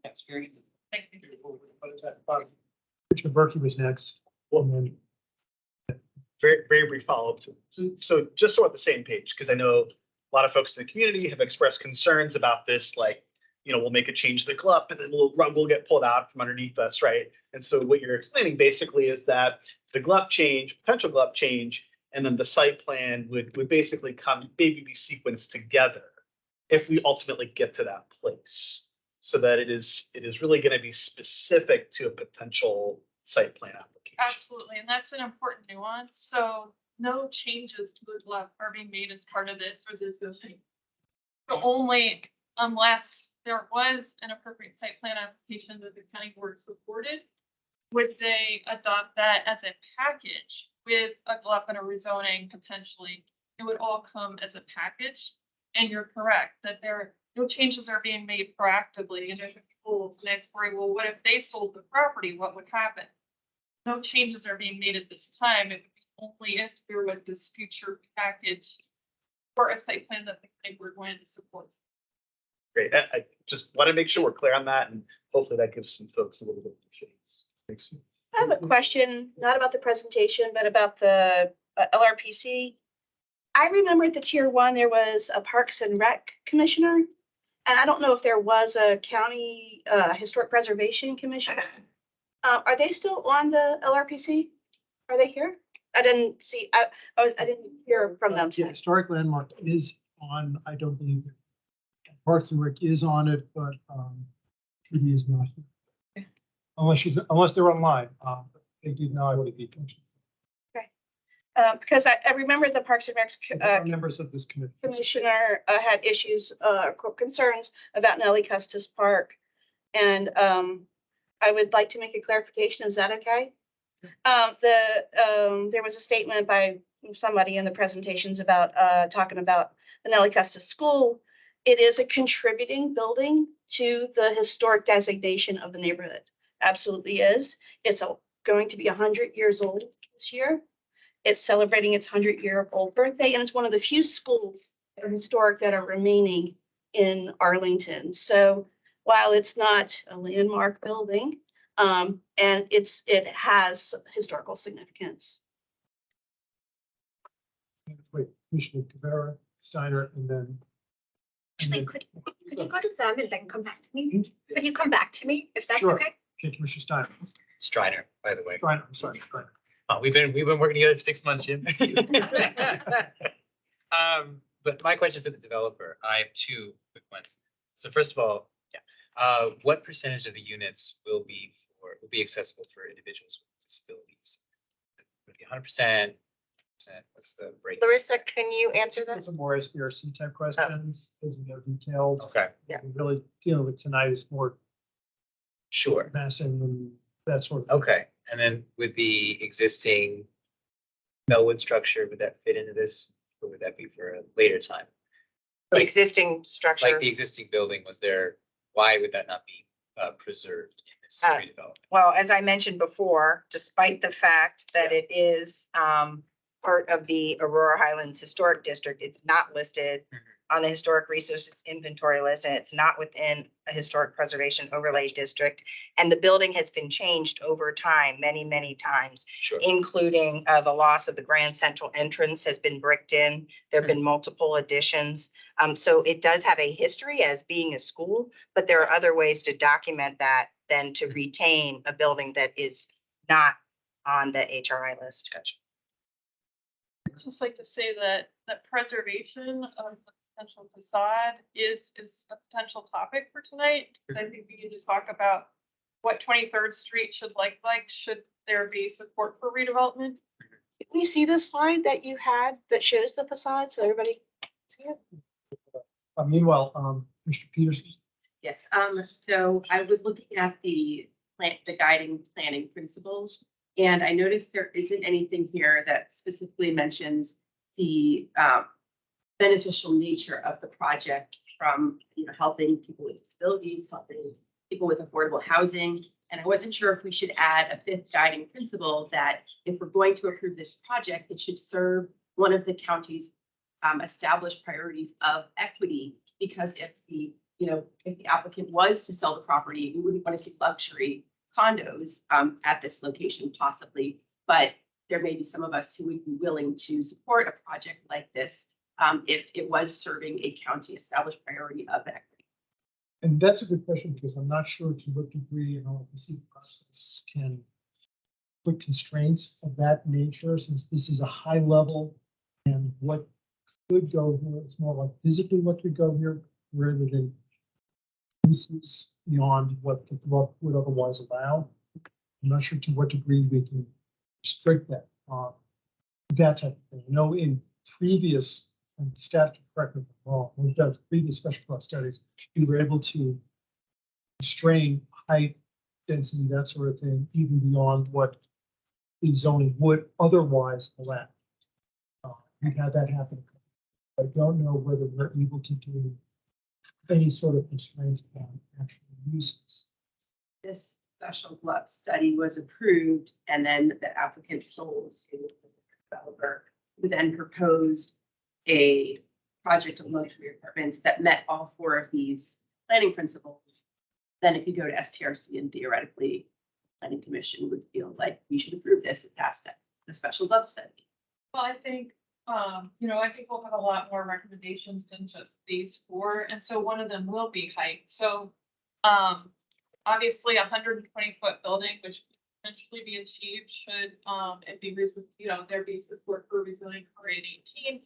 That's very good. Thank you. Commissioner Berkey was next. And then Very brief follow-up. So just so we're on the same page, because I know a lot of folks in the community have expressed concerns about this, like, we'll make a change to the GLUP and then we'll get pulled out from underneath us, right? And so what you're explaining basically is that the GLUP change, potential GLUP change, and then the site plan would basically maybe be sequenced together if we ultimately get to that place, so that it is really going to be specific to a potential site plan application. Absolutely, and that's an important nuance. So no changes to the GLUP are being made as part of this or this thing. So only unless there was an appropriate site plan application that the county board supported, would they adopt that as a package with a GLUP and a rezoning potentially. It would all come as a package. And you're correct that no changes are being made proactively. And if people worry, well, what if they sold the property? What would happen? No changes are being made at this time. It would be only if there was this future package or a site plan that they were going to support. Great. I just want to make sure we're clear on that, and hopefully that gives some folks a little bit of shades. Thanks. I have a question, not about the presentation, but about the LRPC. I remember at the tier 1, there was a Parks and Rec commissioner, and I don't know if there was a county historic preservation commission. Are they still on the LRPC? Are they here? I didn't see, I didn't hear from them. Yeah, Historic Landmark is on, I don't believe it. Parks and Rec is on it, but Trudy is not here. Unless they're online. They did not. Okay. Because I remember the Parks and Rec members of this committee commissioner had issues, concerns about Nellie Custis Park. And I would like to make a clarification. Is that okay? There was a statement by somebody in the presentations about, talking about the Nellie Custis School. It is a contributing building to the historic designation of the neighborhood. Absolutely is. It's going to be 100 years old this year. It's celebrating its 100-year-old birthday, and it's one of the few schools that are historic that are remaining in Arlington. So while it's not a landmark building, and it has historical significance. Wait, Commissioner Cabrera, Steiner, and then. Actually, could you go to them and then come back to me? Could you come back to me if that's Sure. okay? Okay, Commissioner Steiner. Strider, by the way. Steiner, I'm sorry, Steiner. We've been working together for 6 months, Jim. But my question for the developer, I have two quick ones. So first of all, what percentage of the units will be accessible for individuals with disabilities? Would it be 100%? What's the break? Larissa, can you answer that? Those are more SBRC type questions, those are more detailed. Okay, Yeah. We're really dealing with tonight is more sure. massing and that sort of thing. Okay, and then with the existing Melwood structure, would that fit into this? Or would that be for a later time? The existing structure. Like the existing building, why would that not be preserved in this redevelopment? Well, as I mentioned before, despite the fact that it is part of the Aurora Highlands Historic District, it's not listed on the Historic Resources Inventory list, and it's not within a Historic Preservation Overlay District. And the building has been changed over time, many, many times, Sure. including the loss of the Grand Central entrance has been bricked in. There have been multiple additions. So it does have a history as being a school, but there are other ways to document that than to retain a building that is not on the HRI list. Gotcha. I'd just like to say that preservation of the potential facade is a potential topic for tonight. Because I think we need to talk about what 23rd Street should look like. Should there be support for redevelopment? Can we see the slide that you had that shows the facade so everybody can see it? Meanwhile, Mr. Peterson. Yes, so I was looking at the guiding planning principles, and I noticed there isn't anything here that specifically mentions the beneficial nature of the project from, helping people with disabilities, helping people with affordable housing. And I wasn't sure if we should add a fifth guiding principle that if we're going to approve this project, it should serve one of the county's established priorities of equity, because if the applicant was to sell the property, we wouldn't want to see luxury condos at this location possibly, but there may be some of us who would be willing to support a project like this if it was serving a county established priority of equity. And that's a good question, because I'm not sure to what degree an LRPC process can put constraints of that nature, since this is a high level, and what could go here, it's more like physically what could go here rather than uses beyond what the GLUP would otherwise allow. I'm not sure to what degree we can restrict that, that type of thing. I know in previous, and staff can correct me if I'm wrong, we've done previous special club studies, we were able to constrain height, density, that sort of thing, even beyond what the zoning would otherwise allow. We've had that happen. I don't know whether we're able to do any sort of constraints on actual uses. This special GLUP study was approved, and then the applicant sold to the developer, who then proposed a project of luxury apartments that met all four of these planning principles. Then it could go to SPRC, and theoretically, the planning commission would feel like we should approve this and pass the special GLUP study. Well, I think I think we'll have a lot more recommendations than just these four. And so one of them will be height. So obviously 120-foot building, which could potentially be achieved, should it be there be support for resilient for 818.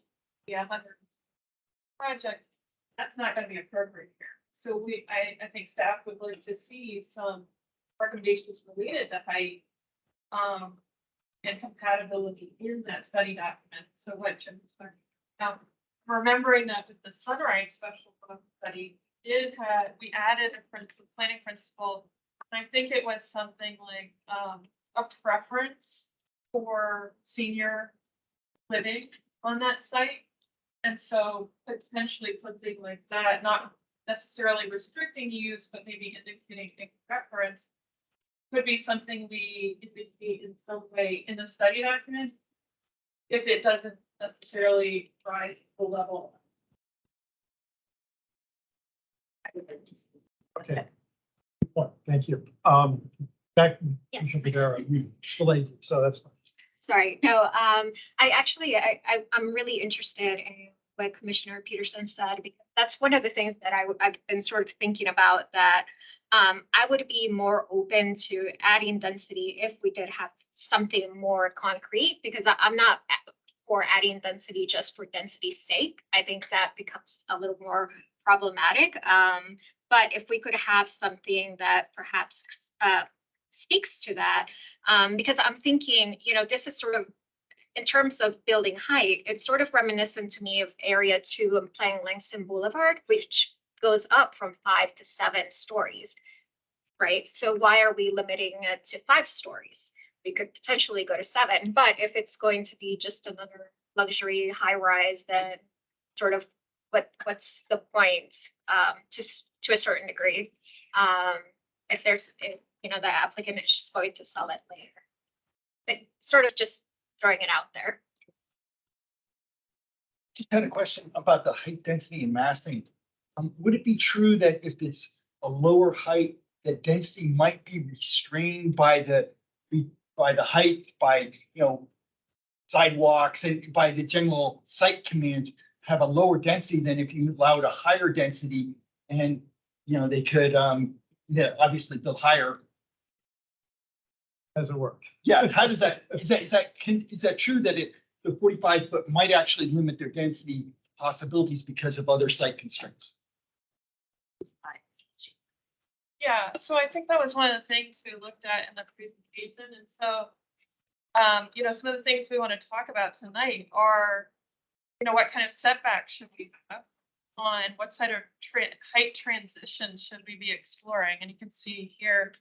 Yeah, 100 project. That's not going to be appropriate here. So I think staff would like to see some recommendations related to height. And compatibility in that study document. So what Jim was talking about. Remembering that with the Sunrise special study, we added a planning principle. I think it was something like a preference for senior living on that site. And so potentially something like that, not necessarily restricting use, but maybe indicating a preference could be something we indicate in some way in the study document, if it doesn't necessarily rise the level. Okay. Good point. Thank you. Back, Yes. Commissioner Federa, you delayed, you, so that's fine. Sorry, no, I'm really interested in what Commissioner Peterson said, because that's one of the things that I've been sort of thinking about, that I would be more open to adding density if we did have something more concrete, because I'm not for adding density just for density's sake. I think that becomes a little more problematic. But if we could have something that perhaps speaks to that, because I'm thinking, this is sort of, in terms of building height, it's sort of reminiscent to me of Area 2 and Playing Langston Boulevard, which goes up from 5 to 7 stories, right? So why are we limiting it to 5 stories? We could potentially go to 7, but if it's going to be just another luxury high rise, then sort of what's the point, to a certain degree? If the applicant is just going to sell it later. But sort of just throwing it out there. Just had a question about the height density and massing. Would it be true that if it's a lower height, that density might be restrained by the height, by, sidewalks and by the general site command have a lower density than if you allowed a higher density, and, they could, obviously build higher. Does it work? Yeah, how does that, is that true that the 45 foot might actually limit their density possibilities because of other site constraints? Yeah, so I think that was one of the things we looked at in the presentation. And so, some of the things we want to talk about tonight are, what kind of setbacks should we have on what side of height transitions should we be exploring? And you can see here,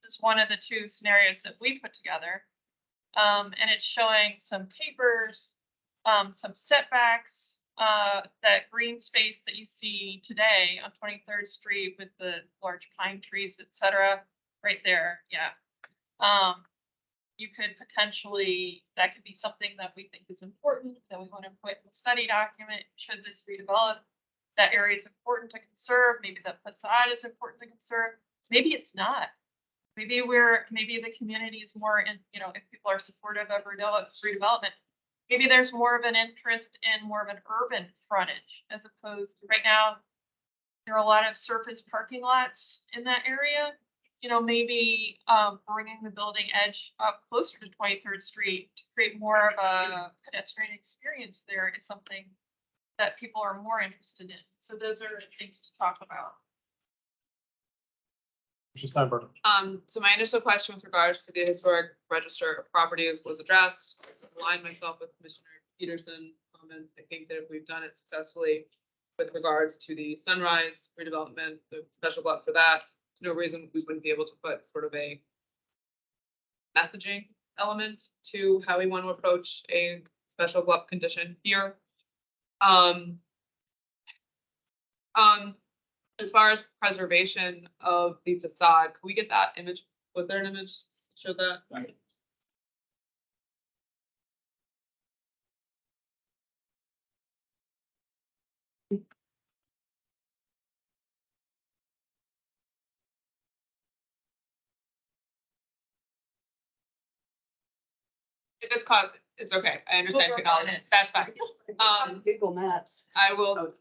this is one of the 2 scenarios that we put together. And it's showing some tapers, some setbacks, that green space that you see today on 23rd Street with the large pine trees, et cetera, right there. Yeah. You could potentially, that could be something that we think is important, that we want to put in the study document. Should this redevelop, that area is important to conserve. Maybe the facade is important to conserve. Maybe it's not. Maybe the community is more in, if people are supportive of redevelopment, maybe there's more of an interest in more of an urban frontage, as opposed to right now, there are a lot of surface parking lots in that area. Maybe bringing the building edge up closer to 23rd Street to create more of a pedestrian experience there is something that people are more interested in. So those are things to talk about. Steinberg. So my initial question with regards to the historic register of properties was addressed. I aligned myself with Commissioner Peterson comments. I think that if we've done it successfully with regards to the Sunrise redevelopment, the special GLUP for that, there's no reason we wouldn't be able to put sort of a messaging element to how we want to approach a special GLUP condition here. As far as preservation of the facade, can we get that image? Was there an image that showed that? Right. If it's caused, it's okay. I understand technology. That's fine. Google Maps. I will.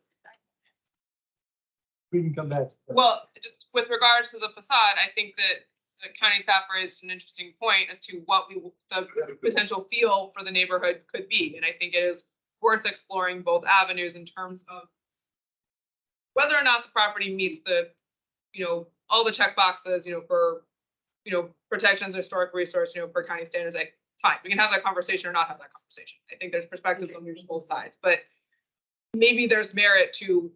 We can come back. Well, just with regards to the facade, I think that the county staff raised an interesting point as to what the potential feel for the neighborhood could be. And I think it is worth exploring both avenues in terms of whether or not the property meets the, all the check boxes, for, protections, historic resource, per county standards. Like, fine, we can have that conversation or not have that conversation. I think there's perspectives on both sides, but maybe there's merit to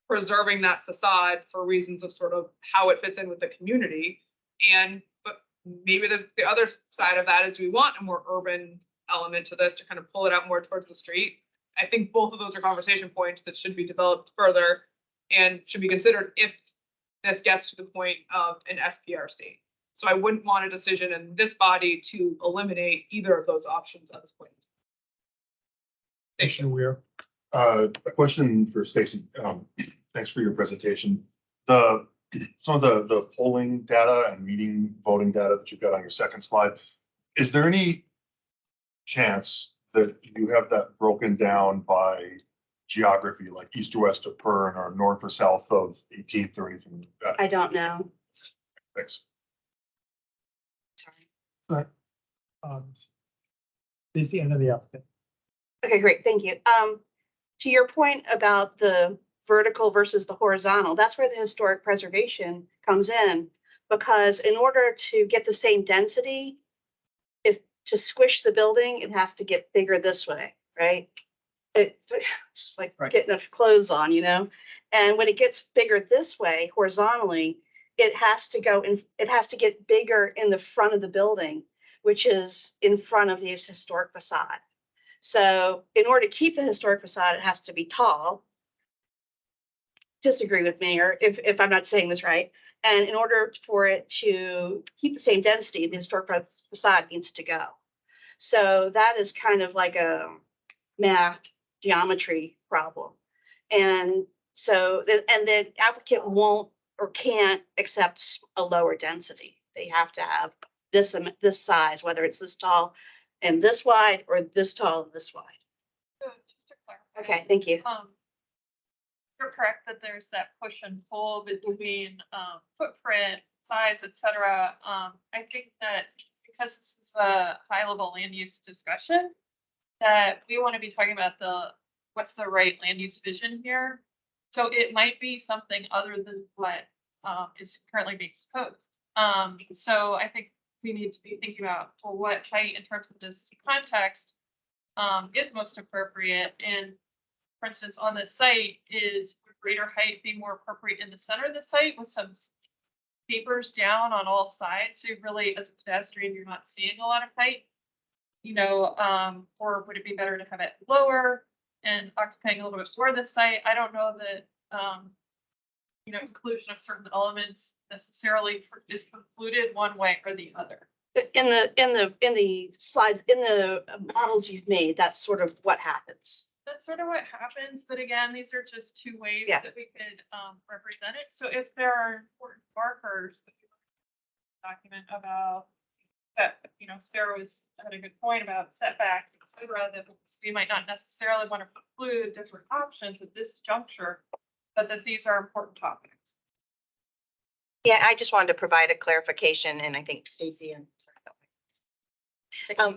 preserving that facade for reasons of sort of how it fits in with the community, but maybe there's the other side of that is we want a more urban element to this to kind of pull it out more towards the street. I think both of those are conversation points that should be developed further and should be considered if this gets to the point of an SPRC. So I wouldn't want a decision in this body to eliminate either of those options at this point. Commissioner Weir. A question for Stacy. Thanks for your presentation. Some of the polling data and meeting voting data that you've got on your second slide, is there any chance that you have that broken down by geography, like east or west of Pern or north or south of 18th or anything like that? I don't know. Thanks. Sorry. Stacy, and then the applicant. Okay, great, thank you. To your point about the vertical versus the horizontal, that's where the historic preservation comes in. Because in order to get the same density, if to squish the building, it has to get bigger this way, right? It's like getting the clothes on, you know? And when it gets bigger this way, horizontally, it has to go in, it has to get bigger in the front of the building, which is in front of this historic facade. So in order to keep the historic facade, it has to be tall. Disagree with me, or if I'm not saying this right. And in order for it to keep the same density, the historic facade needs to go. So that is kind of like a math geometry problem. And so, and the applicant won't or can't accept a lower density. They have to have this size, whether it's this tall and this wide, or this tall and this wide. So just to clarify. Okay, thank you. You're correct that there's that push and pull between footprint, size, et cetera. I think that because this is a high level land use discussion, that we want to be talking about what's the right land use vision here. So it might be something other than what is currently being proposed. So I think we need to be thinking about, well, what height in terms of this context is most appropriate. And for instance, on this site, would greater height be more appropriate in the center of the site with some tapers down on all sides? So really, as a pedestrian, you're not seeing a lot of height, you know, or would it be better to have it lower and occupying a little bit more of the site? I don't know that, you know, inclusion of certain elements necessarily is precluded one way or the other. In the slides, in the models you've made, that's sort of what happens. That's sort of what happens, but again, these are just two ways Yeah. that we could represent it. So if there are important markers that we document about that, you know, Sarah had a good point about setbacks, et cetera, that we might not necessarily want to preclude different options at this juncture, but that these are important topics. Yeah, I just wanted to provide a clarification, and I think Stacy and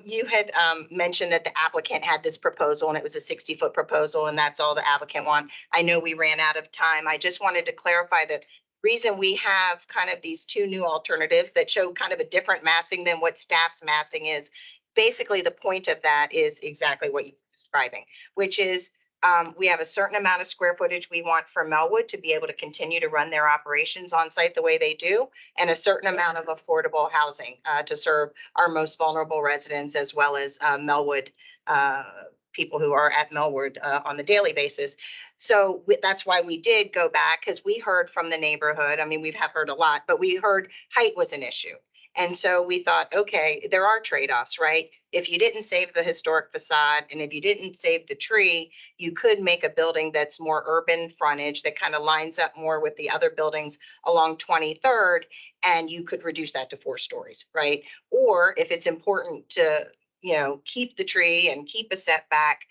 you had mentioned that the applicant had this proposal and it was a 60-foot proposal and that's all the applicant want. I know we ran out of time. I just wanted to clarify the reason we have kind of these two new alternatives that show kind of a different massing than what staff's massing is. Basically, the point of that is exactly what you're describing, which is we have a certain amount of square footage we want for Melwood to be able to continue to run their operations on site the way they do, and a certain amount of affordable housing to serve our most vulnerable residents as well as Melwood people who are at Melwood on the daily basis. So that's why we did go back, because we heard from the neighborhood. I mean, we have heard a lot, but we heard height was an issue. And so we thought, okay, there are trade-offs, right? If you didn't save the historic facade and if you didn't save the tree, you could make a building that's more urban frontage that kind of lines up more with the other buildings along 23rd, and you could reduce that to 4 stories, right? Or if it's important to, you know, keep the tree and keep a setback,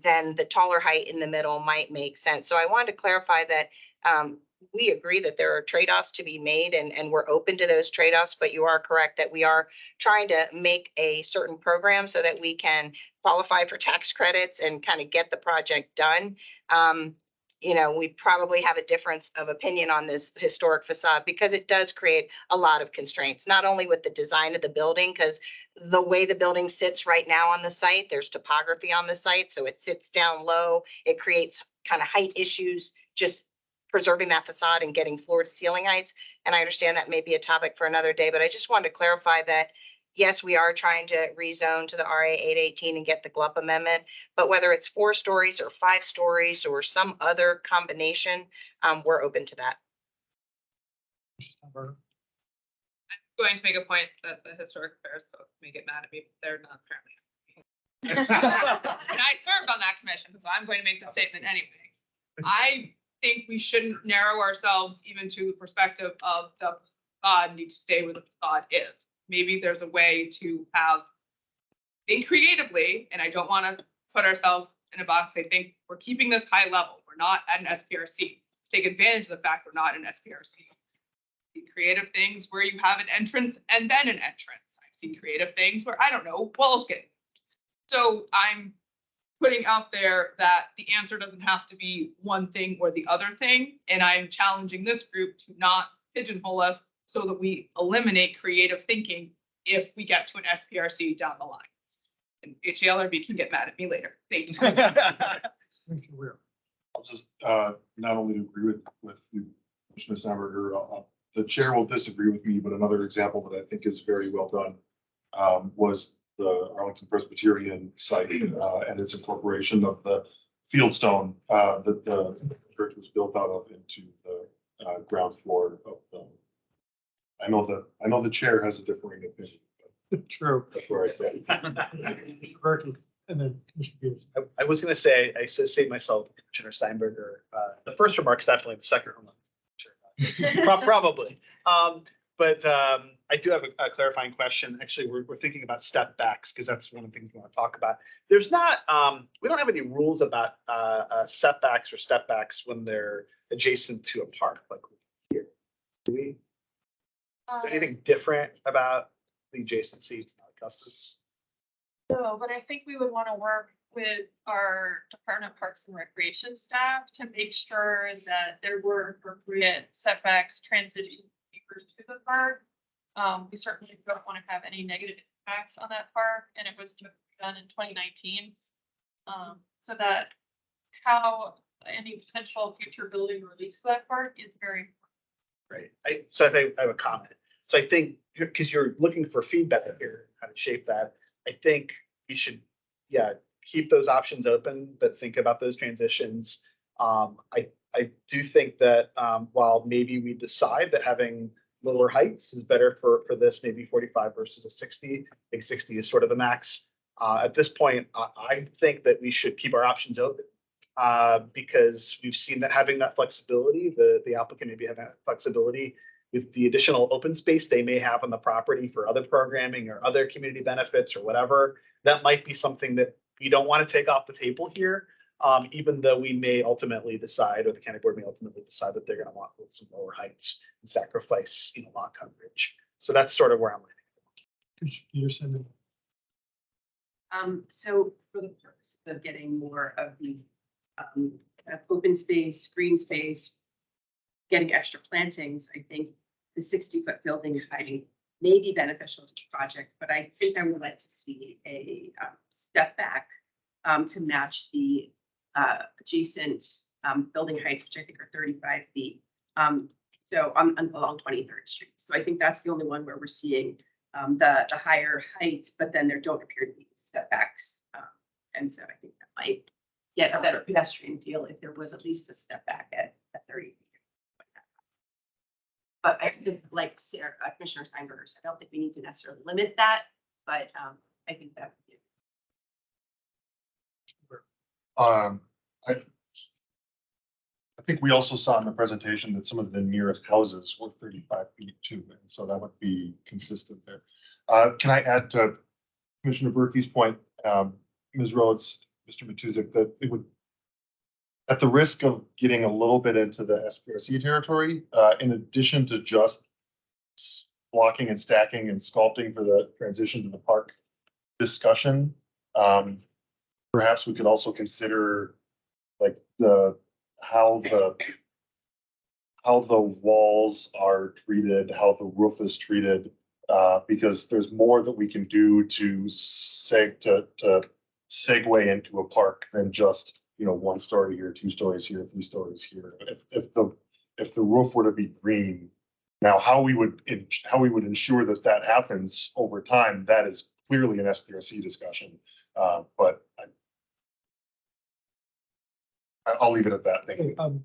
then the taller height in the middle might make sense. So I wanted to clarify that we agree that there are trade-offs to be made, and we're open to those trade-offs, but you are correct that we are trying to make a certain program so that we can qualify for tax credits and kind of get the project done. You know, we probably have a difference of opinion on this historic facade because it does create a lot of constraints, not only with the design of the building, because the way the building sits right now on the site, there's topography on the site, so it sits down low. It creates kind of height issues just preserving that facade and getting floor to ceiling heights. And I understand that may be a topic for another day, but I just wanted to clarify that, yes, we are trying to rezone to the RA 818 and get the GLUP amendment, but whether it's 4 stories or 5 stories or some other combination, we're open to that. Going to make a point that the historic affairs folks may get mad at me, but they're not apparently. And I served on that commission, so I'm going to make that statement anyway. I think we shouldn't narrow ourselves even to the perspective of the facade need to stay where the facade is. Maybe there's a way to think creatively, and I don't want to put ourselves in a box. I think we're keeping this high level. We're not at an SPRC. Let's take advantage of the fact we're not an SPRC. Creative things where you have an entrance and then an entrance. I've seen creative things where, I don't know, walls get. So I'm putting out there that the answer doesn't have to be one thing or the other thing. And I'm challenging this group to not pigeonhole us so that we eliminate creative thinking if we get to an SPRC down the line. And HLRB can get mad at me later. Thank you. I'll just not only agree with you, Commissioner Steinberger, the chair will disagree with me, but another example that I think is very well done was the Arlington Presbyterian site and its incorporation of the fieldstone that the church was built out of into the ground floor of the. I know the chair has a differing opinion. True. That's where I stand. Mr. Berkey, and then Commissioner Peters. I was going to say, I associate myself with Commissioner Steinberger. The first remark's definitely the second remark. Sure. Probably. But I do have a clarifying question. Actually, we're thinking about step backs because that's one of the things we want to talk about. There's not, we don't have any rules about setbacks or step backs when they're adjacent to a park like here. Do we? Is there anything different about the adjacency to Augustus? No, but I think we would want to work with our Department of Parks and Recreation staff to make sure that there were appropriate setbacks transition to the park. We certainly don't want to have any negative impacts on that park, and it was just done in 2019. So that how any potential future building release to that park is very important. Right. So I think I have a comment. So I think because you're looking for feedback here, how to shape that, I think we should, keep those options open, but think about those transitions. I do think that while maybe we decide that having lower heights is better for this, maybe 45 versus a 60, I think 60 is sort of the max. At this point, I think that we should keep our options open because we've seen that having that flexibility, the applicant maybe having that flexibility with the additional open space they may have on the property for other programming or other community benefits or whatever, that might be something that we don't want to take off the table here, even though we may ultimately decide, or the county board may ultimately decide that they're going to want some lower heights and sacrifice, lot coverage. So that's sort of where I'm landing. Commissioner Peterson. So for the purpose of getting more of the open space, green space, getting extra plantings, I think the 60-foot building height may be beneficial to the project, but I think I would like to see a step back to match the adjacent building heights, which I think are 35 feet. So I'm along 23rd Street. So I think that's the only one where we're seeing the higher height, but then there don't appear to be step backs. And so I think that might get a better pedestrian feel if there was at least a step back at 30 feet. But I think, like Commissioner Steinberger said, I don't think we need to necessarily limit that, but I think that would be. I think we also saw in the presentation that some of the nearest houses were 35 feet too, and so that would be consistent there. Can I add to Commissioner Berkey's point, Ms. Rhodes, Mr. Matuzik, that it would, at the risk of getting a little bit into the SPRC territory, in addition to just blocking and stacking and sculpting for the transition to the park discussion, perhaps we could also consider like how the walls are treated, how the roof is treated, because there's more that we can do to segue into a park than just 1 story here, 2 stories here, 3 stories here. If the if the roof were to be green. Now, how we would ensure that that happens over time, that is clearly an SPRC discussion. But I'll leave it at that. Thank you.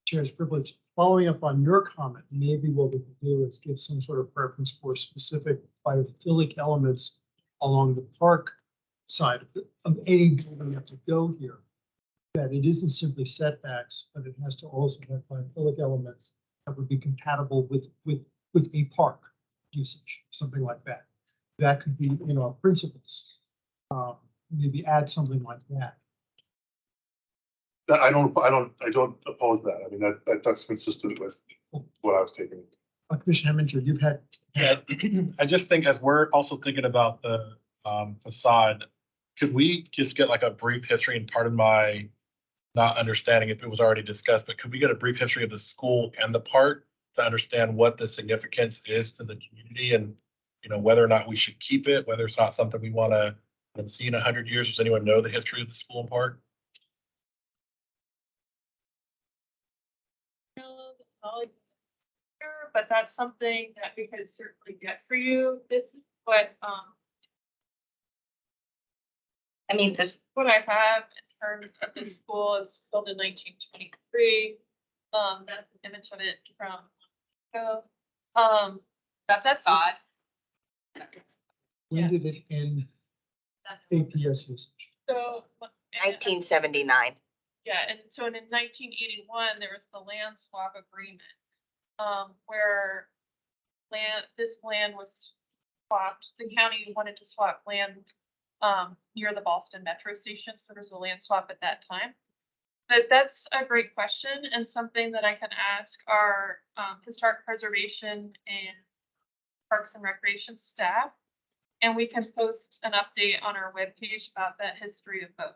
Chair's privilege. Following up on your comment, maybe what we could do is give some sort of preference for specific biophilic elements along the park side of any building that to go here. That it isn't simply setbacks, but it has to also have biophilic elements that would be compatible with a park usage, something like that. That could be in our principles. Maybe add something like that. I don't oppose that. I mean, that's consistent with what I was taking. Commissioner Heminger, you've had. Yeah, I just think as we're also thinking about the facade, could we just get like a brief history, and pardon my not understanding if it was already discussed, but could we get a brief history of the school and the park to understand what the significance is to the community, and whether or not we should keep it, whether it's not something we want to see in 100 years? Does anyone know the history of the school and park? But that's something that we could certainly get for you. This is what I mean, this what I have in terms of this school is built in 1923. That's an image of it from that's odd. When did it end APS usage? So 1979. yeah, and so in 1981 there was the land swap agreement, where this land was swapped. The county wanted to swap land near the Boston Metro station, so there was a land swap at that time. But that's a great question, and something that I can ask our historic preservation and Parks and Recreation staff, and we can post an update on our webpage about that history of both.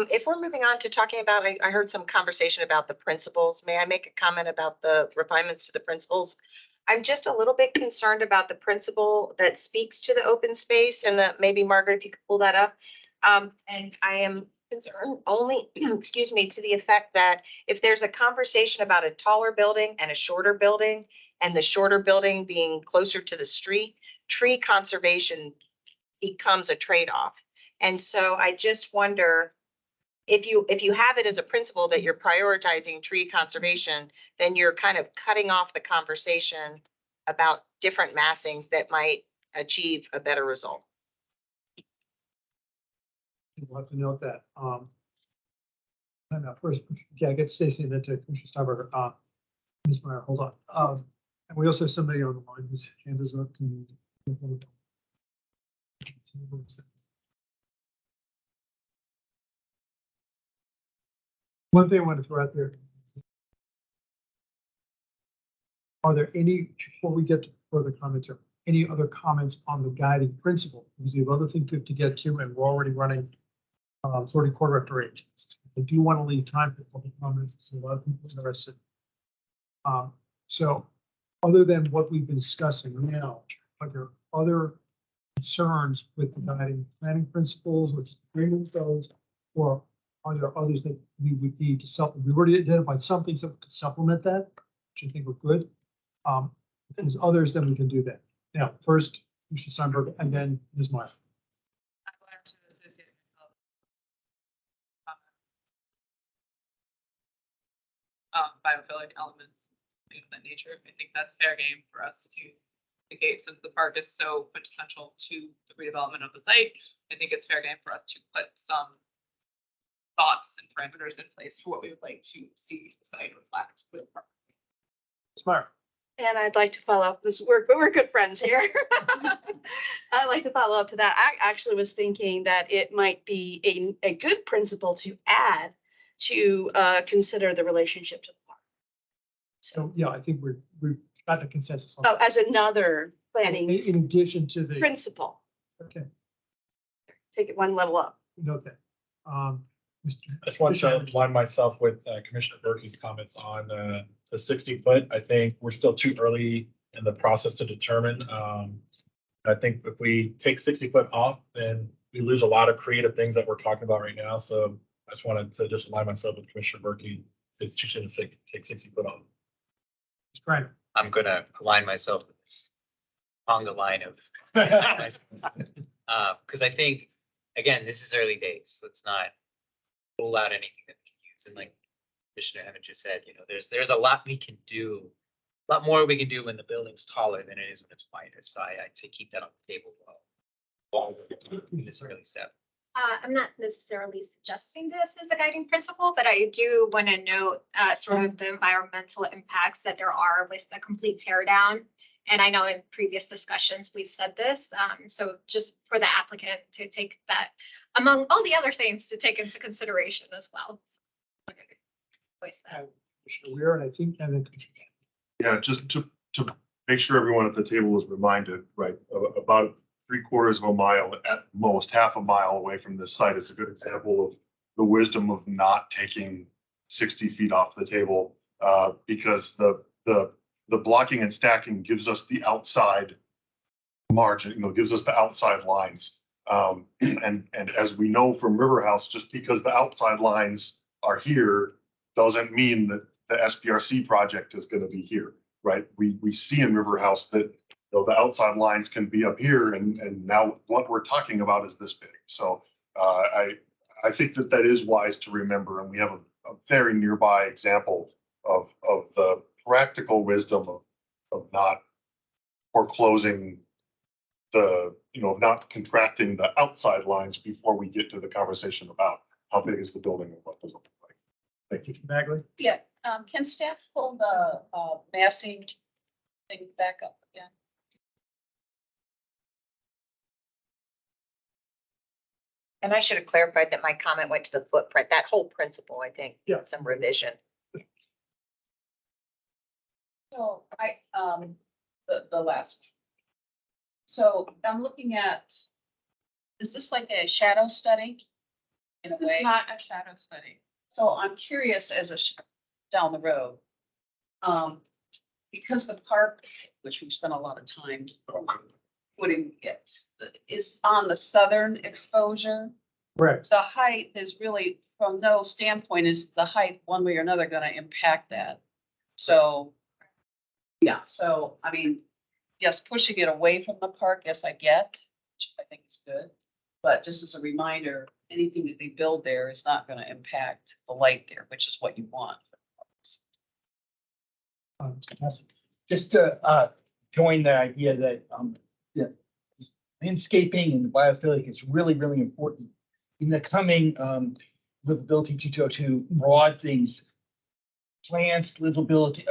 If we're moving on to talking about, I heard some conversation about the principles. May I make a comment about the refinements to the principles? I'm just a little bit concerned about the principle that speaks to the open space, and that maybe Margaret, if you could pull that up. And I am concerned only, excuse me, to the effect that if there's a conversation about a taller building and a shorter building, and the shorter building being closer to the street, tree conservation becomes a trade-off. And so I just wonder, if you have it as a principle that you're prioritizing tree conservation, then you're kind of cutting off the conversation about different massings that might achieve a better result. We'll have to note that. First, yeah, I get Stacy and then to Commissioner Steinberger. Ms. Meyer, hold on. And we also have somebody on the line whose hand is up. One thing I want to throw out there. Are there any, before we get to further comments, or any other comments on the guiding principle? Because we have other things we have to get to, and we're already running 44 after 8. I do want to leave time for public comments. There's a lot of people interested. So other than what we've been discussing now, are there other concerns with the guiding planning principles, which agreement with those, or are there others that we would need to supplement? We've already identified some things that could supplement that, which I think were good. If there's others, then we can do that. Now, first, Mr. Steinberg, and then Ms. Meyer. I'm glad to associate myself. Biophilic elements, things of that nature. I think that's fair game for us to communicate, since the park is so quintessential to the redevelopment of the site. I think it's fair game for us to put some thoughts and parameters in place for what we would like to see the site reflect with the park. Ms. Meyer. And I'd like to follow up this work, but we're good friends here. I'd like to follow up to that. I actually was thinking that it might be a good principle to add to consider the relationship to the park. So yeah, I think we've got the consensus on Oh, that. as another planning In addition to the. principle. Okay, Take it one level up. note that. I just want to align myself with Commissioner Berkey's comments on the 60-foot. I think we're still too early in the process to determine. I think if we take 60 foot off, then we lose a lot of creative things that we're talking about right now. So just wanted to just align myself with Commissioner Berkey. It's she shouldn't take 60 foot off. That's right. I'm gonna align myself with this on the line of. Because I think, again, this is early days. Let's not pull out anything that we can use. And like Commissioner Hammond just said, you know, there's a lot we can do, a lot more we can do when the building's taller than it is when it's wider. So I'd say keep that on the table while in this early step. I'm not necessarily suggesting this as a guiding principle, but I do want to note sort of the environmental impacts that there are with the complete tear down. And I know in previous discussions, we've said this. So just for the applicant to take that, among all the other things, to take into consideration as well. Voice that. Commissioner Weir, and I think, and then Yeah, just to make sure everyone at the table is reminded, right, about 3/4 of a mile, at most half a mile away from this site is a good example of the wisdom of not taking 60 feet off the table, because the blocking and stacking gives us the outside margin, you know, gives us the outside lines. And as we know from River House, just because the outside lines are here doesn't mean that the SPRC project is going to be here, right? We see in River House that, you know, the outside lines can be up here, and now what we're talking about is this big. So I think that is wise to remember, and we have a very nearby example of the practical wisdom of not foreclosing the, you know, of not contracting the outside lines before we get to the conversation about how big is the building and what does it look like. Thank you. Bagley. Yeah, can staff pull the massing thing back up again? And I should have clarified that my comment went to the footprint, that whole principle, I think, Yeah. some revision. So the last. So I'm looking at, is this like a shadow study? In a This is way, not a shadow study. so I'm curious as down the road. Because the park, which we've spent a lot of time putting it, is on the southern exposure. Correct. The height is really, from no standpoint, is the height one way or another gonna impact that. So, yeah, so, I mean, yes, pushing it away from the park, yes, I get, which I think is good. But just as a reminder, anything that they build there is not gonna impact the light there, which is what you want. Just to join the idea that the landscaping and the biophilic is really, really important. In the coming livability 202 broad things, plants, livability,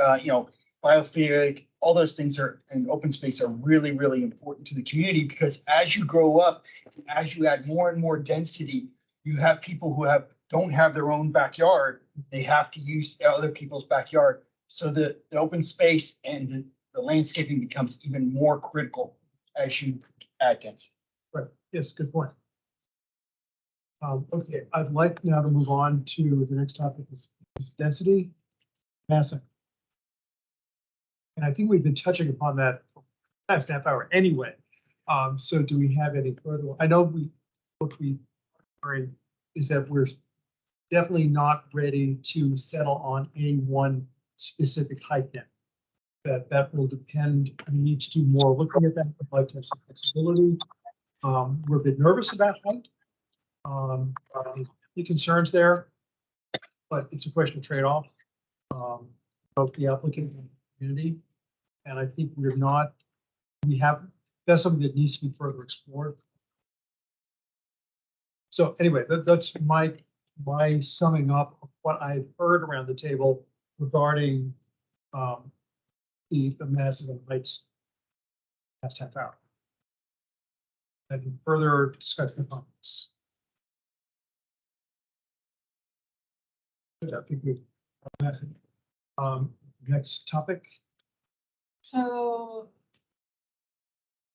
biophilic, all those things are, and open space are really, really important to the community, because as you grow up, as you add more and more density, you have people who don't have their own backyard. They have to use other people's backyard. So the open space and the landscaping becomes even more critical as you add density. Right. Yes, good point. Okay, I'd like now to move on to the next topic, is density massing. And I think we've been touching upon that for the past half hour anyway. So do we have any further? I know what we are is that we're definitely not ready to settle on any one specific height yet. That will depend. We need to do more looking at that. We'd like to have some flexibility. We're a bit nervous about height. The concerns there, but it's a question of trade-off. Both the applicant and the community. And I think that's something that needs to be further explored. So anyway, that's my summing up of what I've heard around the table regarding the massive and heights past half hour. And further discussion on this. I think we've next topic. So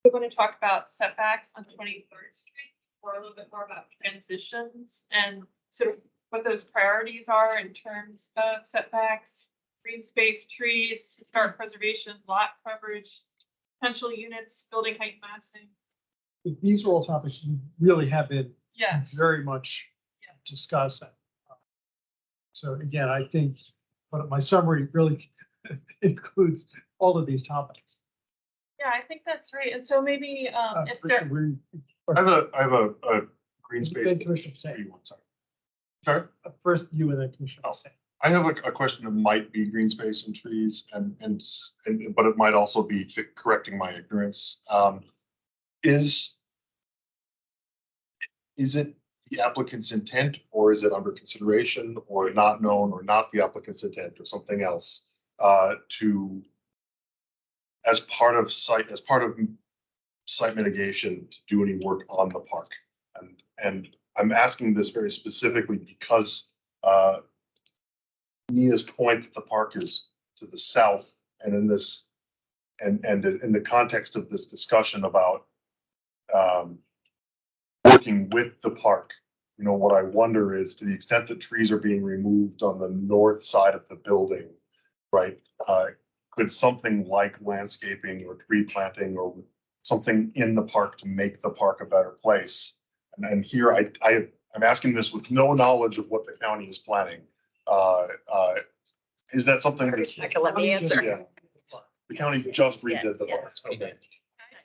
we're going to talk about setbacks on 23rd Street, or a little bit more about transitions and sort of what those priorities are in terms of setbacks, green space, trees, historic preservation, lot coverage, potential units, building height massing. These are all topics we really have been Yes. very much discussed. So again, I think, but my summary really includes all of these topics. Yeah, I think that's right. And so maybe if there, I have a green space. Then Commissioner Say. Sorry? First, you and then Commissioner Say. I have a question that might be green space and trees but it might also be correcting my ignorance. Is it the applicant's intent, or is it under consideration, or not known, or not the applicant's intent, or something else to as part of site mitigation to do any work on the park? And I'm asking this very specifically because Nia's point that the park is to the south, and in this and in the context of this discussion about working with the park, you know, what I wonder is, to the extent that trees are being removed on the north side of the building, right? Could something like landscaping or tree planting or something in the park to make the park a better place? And here I'm asking this with no knowledge of what the county is planning. Is that something that's? Let me answer. Yeah. The county just redid the park. Okay.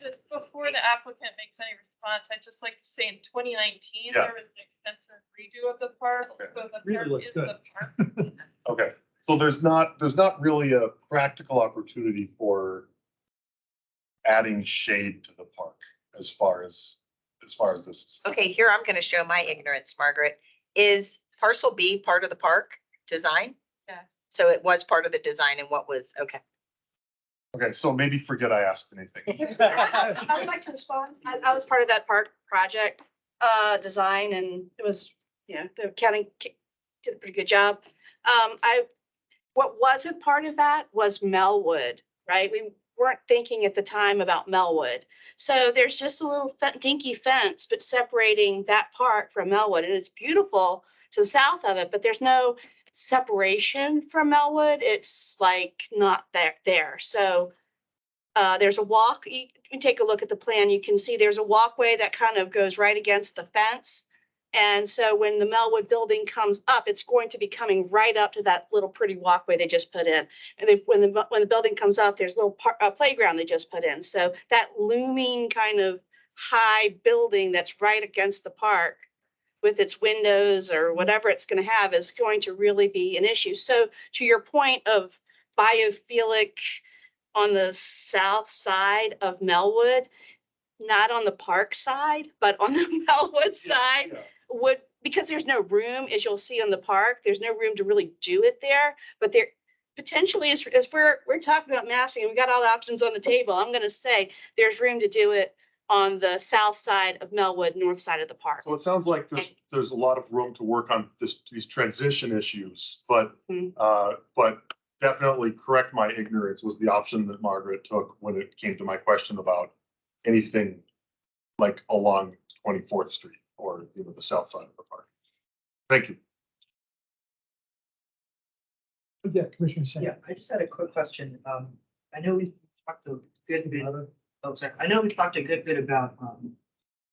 just before the applicant makes any response, I'd just like to say in 2019, Yeah. there was an extensive redo of the park. Okay. So the Really park looks is good. the park. Okay, so there's not really a practical opportunity for adding shade to the park as far as this is. Okay, here I'm gonna show my ignorance, Margaret. Is parcel B part of the park design? Yes. So it was part of the design and what was, okay. Okay, so maybe forget I asked anything. I would like to respond. I was part of that park project, design, and it was, the county did a pretty good job. What wasn't part of that was Melwood, right? We weren't thinking at the time about Melwood. So there's just a little dinky fence, but separating that park from Melwood, and it's beautiful to the south of it, but there's no separation from Melwood. It's like not there. So there's a walk. You can take a look at the plan. You can see there's a walkway that kind of goes right against the fence. And so when the Melwood building comes up, it's going to be coming right up to that little pretty walkway they just put in. And then when the building comes up, there's a little playground they just put in. So that looming kind of high building that's right against the park with its windows or whatever it's going to have is going to really be an issue. So to your point of biophilic on the south side of Melwood, not on the park side, but on the Melwood side, because there's no room, as you'll see in the park, there's no room to really do it there. But there potentially, as we're talking about massing, we got all the options on the table. I'm going to say there's room to do it on the south side of Melwood, north side of the park. So it sounds like there's a lot of room to work on these transition issues, but definitely correct my ignorance was the option that Margaret took when it came to my question about anything like along 24th Street or the south side of the park. Thank you. Yeah, Commissioner Say. Yeah, I just had a quick question. I know we talked a good bit. Oh, sorry. I know we talked a good bit about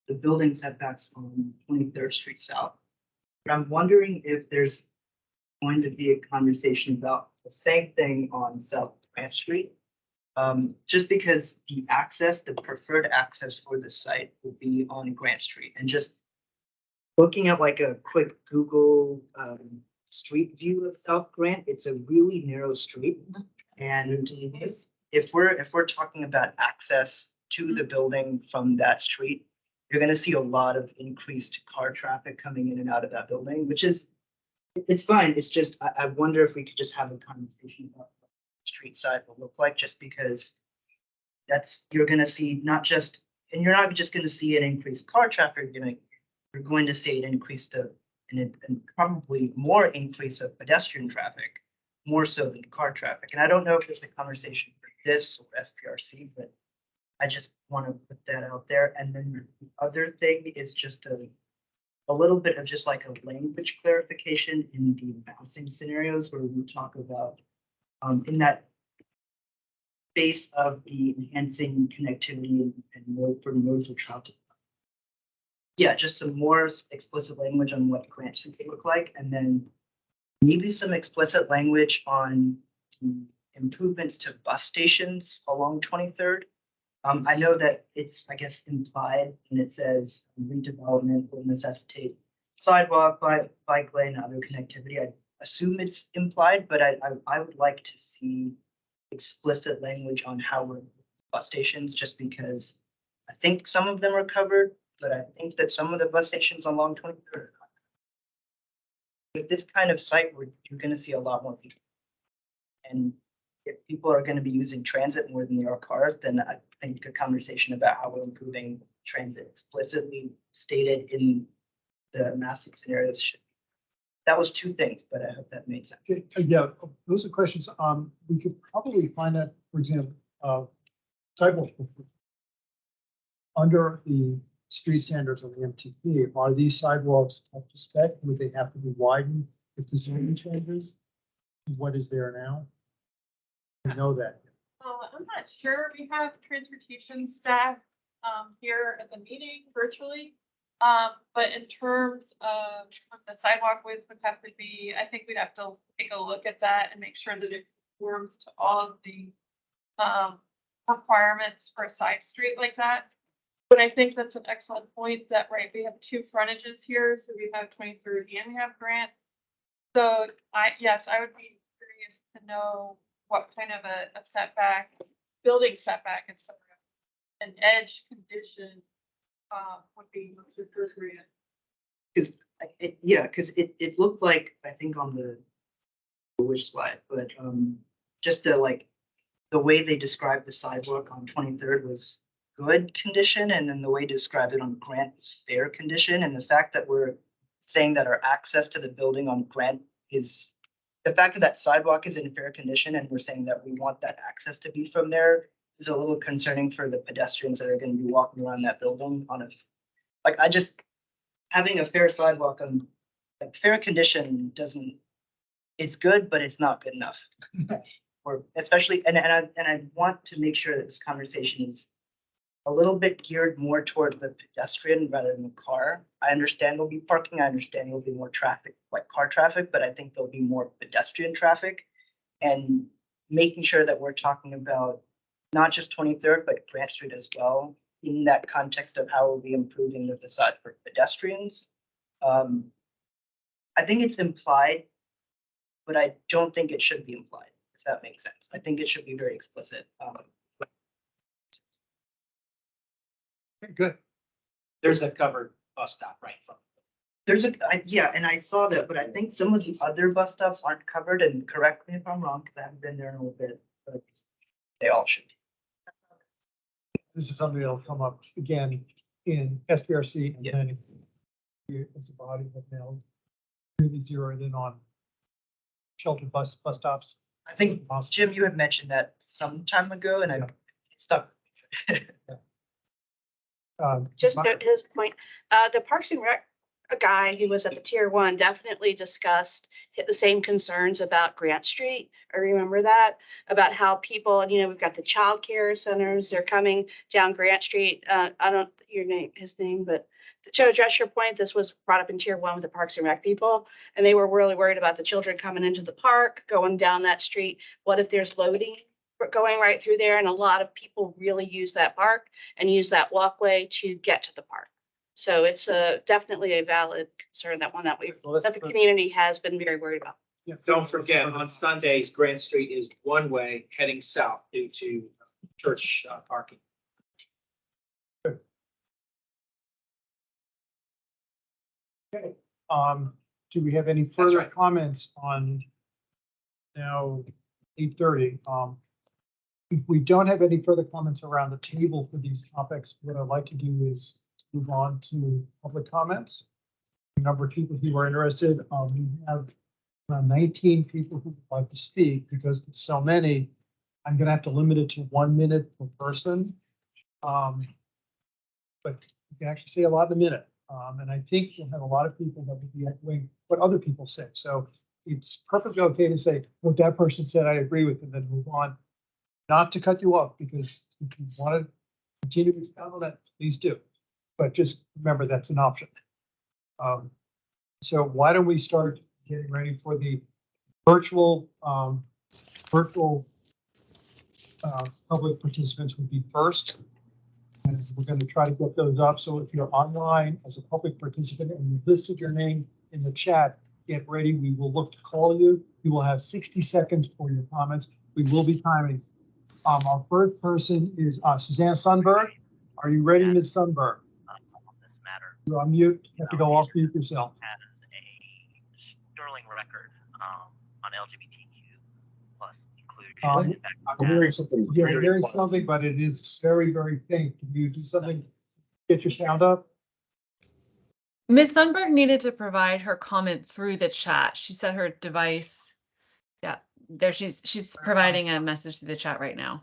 the building setbacks on 23rd Street South. But I'm wondering if there's going to be a conversation about the same thing on South Grant Street. Just because the preferred access for the site will be on Grant Street, and just looking at like a quick Google street view of South Grant, it's a really narrow street. And if we're talking about access to the building from that street, you're going to see a lot of increased car traffic coming in and out of that building, which is, it's fine. It's just, I wonder if we could just have a conversation about what the street side will look like, just because you're going to see not just, and you're not just going to see an increased car traffic, you're going to see an increase and probably more increase of pedestrian traffic, more so than car traffic. And I don't know if it's a conversation for this or SPRC, but I just want to put that out there. And then the other thing is just a little bit of just like a language clarification in the bouncing scenarios where we talk about in that base of the enhancing connectivity and mode for modes of travel. Yeah, just some more explicit language on what grants should look like. And then maybe some explicit language on the improvements to bus stations along 23rd. I know that it's, I guess, implied, and it says redevelopment will necessitate sidewalk, bike lane, and other connectivity. I assume it's implied, but I would like to see explicit language on how we're bus stations, just because I think some of them are covered, but I think that some of the bus stations along 23rd are not. With this kind of site, you're going to see a lot more people. And if people are going to be using transit more than they are cars, then I think a conversation about how we're improving transit explicitly stated in the massive scenarios should. That was two things, but I hope that made sense. Yeah, those are questions. We could probably find out, for example, sidewalk under the street standards of the MTP. Are these sidewalks up to spec? Would they have to be widened if the zoning changes? What is there now? We know that. I'm not sure. We have transportation staff here at the meeting virtually. But in terms of what the sidewalk widths would have to be, I think we'd have to take a look at that and make sure that it conforms to all of the requirements for a side street like that. But I think that's an excellent point that, right, we have two frontages here. So we have 23rd and we have Grant. So yes, I would be curious to know what kind of a setback, building setback, and sort of an edge condition would be most appropriate. Because it looked like, I think on the which slide, but just the way they described the sidewalk on 23rd was good condition, and then the way to describe it on Grant is fair condition. And the fact that we're saying that our access to the building on Grant is the fact that that sidewalk is in fair condition, and we're saying that we want that access to be from there is a little concerning for the pedestrians that are going to be walking around that building on having a fair sidewalk on fair condition it's good, but it's not good enough. Or especially, and I want to make sure that this conversation is a little bit geared more towards the pedestrian rather than the car. I understand there'll be parking. I understand there'll be more traffic, like car traffic, but I think there'll be more pedestrian traffic, and making sure that we're talking about not just 23rd, but Grant Street as well, in that context of how are we improving the facade for pedestrians. I think it's implied, but I don't think it should be implied, if that makes sense. I think it should be very explicit. Okay, good. There's a covered bus stop right from. Yeah, and I saw that, but I think some of the other bus stops aren't covered, and correct me if I'm wrong, because I haven't been there in a little bit, but they all should be. This is something that'll come up again in SPRC, and then as a body have now really zeroed in on sheltered bus stops. I think, Jim, you had mentioned that some time ago, and I stuck. Just to his point, the Parks and Rec guy who was at the tier 1 definitely discussed the same concerns about Grant Street. I remember that, about how people, we've got the child care centers, they're coming down Grant Street. I don't his name, but to address your point, this was brought up in tier 1 with the Parks and Rec people, and they were really worried about the children coming into the park, going down that street. What if there's loading going right through there? And a lot of people really use that park and use that walkway to get to the park. So it's definitely a valid concern, that the community has been very worried about. Yeah. Don't forget, on Sundays, Grant Street is one way heading south due to church parking. Okay. Do we have any further comments on now 8:30? If we don't have any further comments around the table for these topics, what I'd like to do is move on to public comments. A number of people who are interested. We have around 19 people who would like to speak. Because there's so many, I'm going to have to limit it to 1 minute per person. But you can actually say a lot in a minute. And I think you'll have a lot of people that will be echoing what other people say. So it's perfectly okay to say what that person said, I agree with, and then move on. Not to cut you off, because if you want to continue to expound on that, please do. But just remember that's an option. So why don't we start getting ready for the virtual, public participants would be first. And we're going to try to get those up. So if you're online as a public participant and you listed your name in the chat, get ready. We will look to call you. You will have 60 seconds for your comments. We will be timing. Our first person is Suzanne Sundberg. Are you ready, Ms. Sundberg? You're on mute. You have to go off mute yourself. As a sterling record on LGBTQ plus inclusion. I'm hearing something. Yeah, I'm hearing something, but it is very, very faint. Can you do something? Get your sound up. Ms. Sundberg needed to provide her comment through the chat. She said her device, yeah, there she's providing a message to the chat right now.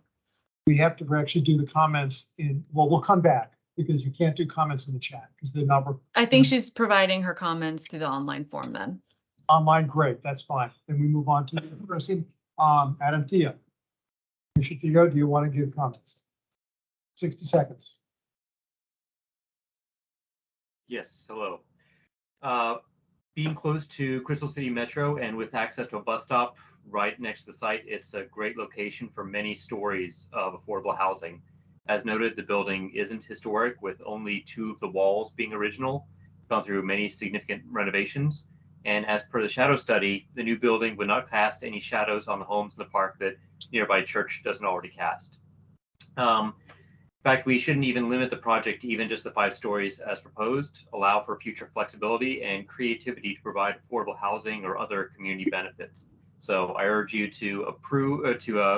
We have to actually do the comments in, well, we'll come back because you can't do comments in the chat because they're not. I think she's providing her comments through the online form then. Online, great, that's fine. Then we move on to the person, Adam Thea. Mr. Theo, do you want to give comments? 60 seconds. Yes, hello. Being close to Crystal City Metro and with access to a bus stop right next to the site, it's a great location for many stories of affordable housing. As noted, the building isn't historic, with only 2 of the walls being original, gone through many significant renovations. And as per the shadow study, the new building would not cast any shadows on the homes in the park that nearby church doesn't already cast. In fact, we shouldn't even limit the project to even just the 5 stories as proposed, allow for future flexibility and creativity to provide affordable housing or other community benefits. So I urge you to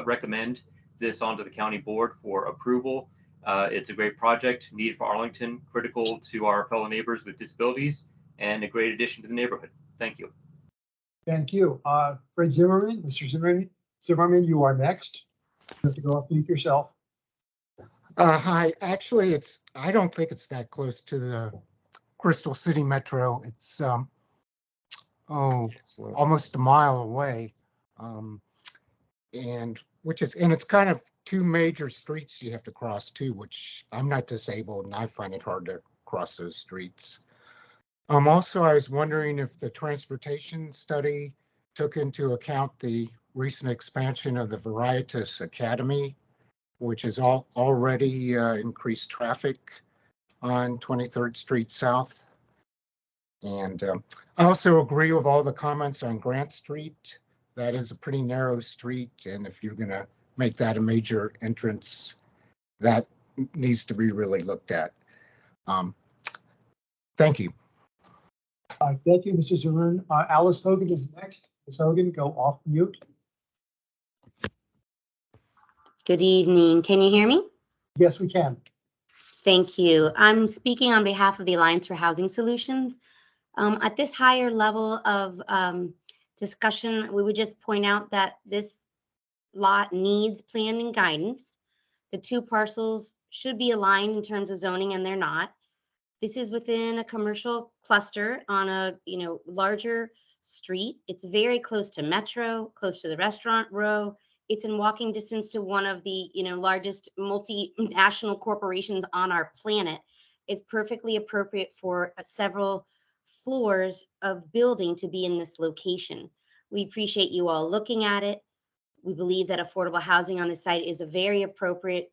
recommend this onto the county board for approval. It's a great project needed for Arlington, critical to our fellow neighbors with disabilities, and a great addition to the neighborhood. Thank you. Thank you. Fred Zimmerman, Mr. Zimmerman, you are next. You have to go off mute yourself. Hi, actually, I don't think it's that close to the Crystal City Metro. It's almost a mile away. And it's kind of 2 major streets you have to cross too, which I'm not disabled and I find it hard to cross those streets. Also, I was wondering if the transportation study took into account the recent expansion of the Veritas Academy, which has already increased traffic on 23rd Street South. And I also agree with all the comments on Grant Street. That is a pretty narrow street, and if you're going to make that a major entrance, that needs to be really looked at. Thank you. Thank you, Mr. Zimmerman. Alice Hogan is next. Ms. Hogan, go off mute. Good evening. Can you hear me? Yes, we can. Thank you. I'm speaking on behalf of the Alliance for Housing Solutions. At this higher level of discussion, we would just point out that this lot needs plan and guidance. The 2 parcels should be aligned in terms of zoning, and they're not. This is within a commercial cluster on a larger street. It's very close to Metro, close to the restaurant row. It's in walking distance to one of the largest multinational corporations on our planet. It's perfectly appropriate for several floors of building to be in this location. We appreciate you all looking at it. We believe that affordable housing on the site is a very appropriate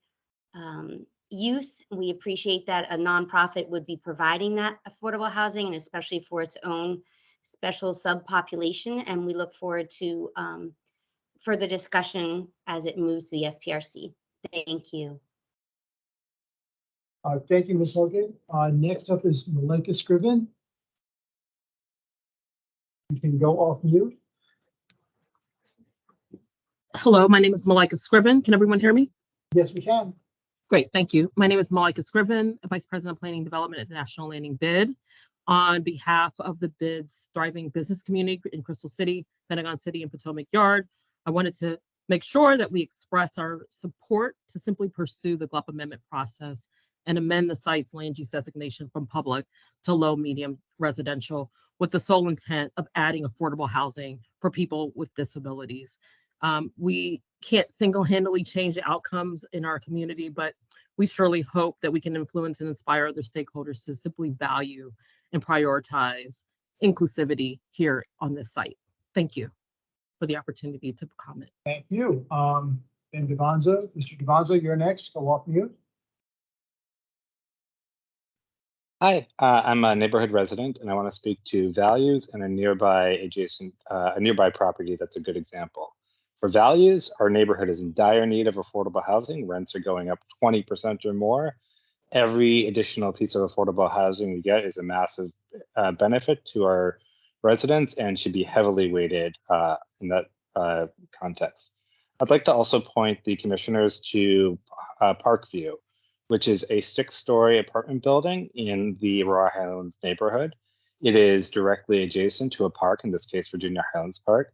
use. We appreciate that a nonprofit would be providing that affordable housing, and especially for its own special subpopulation. And we look forward to further discussion as it moves to the SPRC. Thank you. Thank you, Ms. Hogan. Next up is Malika Scriven. You can go off mute. Hello, my name is Malika Scriven. Can everyone hear me? Yes, we can. Great, thank you. My name is Malika Scriven, Vice President of Planning and Development at the National Landing BID. On behalf of the BID's thriving business community in Crystal City, Pentagon City, and Potomac Yard, I wanted to make sure that we express our support to simply pursue the GLUP amendment process and amend the site's land use designation from public to low medium residential with the sole intent of adding affordable housing for people with disabilities. We can't single-handedly change the outcomes in our community, but we surely hope that we can influence and inspire other stakeholders to simply value and prioritize inclusivity here on this site. Thank you for the opportunity to comment. Thank you. Ben Devanzo, Mr. Devanzo, you're next. Go off mute. Hi, I'm a neighborhood resident and I want to speak to values and a nearby property that's a good example. For values, our neighborhood is in dire need of affordable housing. Rents are going up 20% or more. Every additional piece of affordable housing we get is a massive benefit to our residents and should be heavily weighted in that context. I'd like to also point the commissioners to Parkview, which is a 6-story apartment building in the Aurora Highlands neighborhood. It is directly adjacent to a park, in this case, Virginia Highlands Park.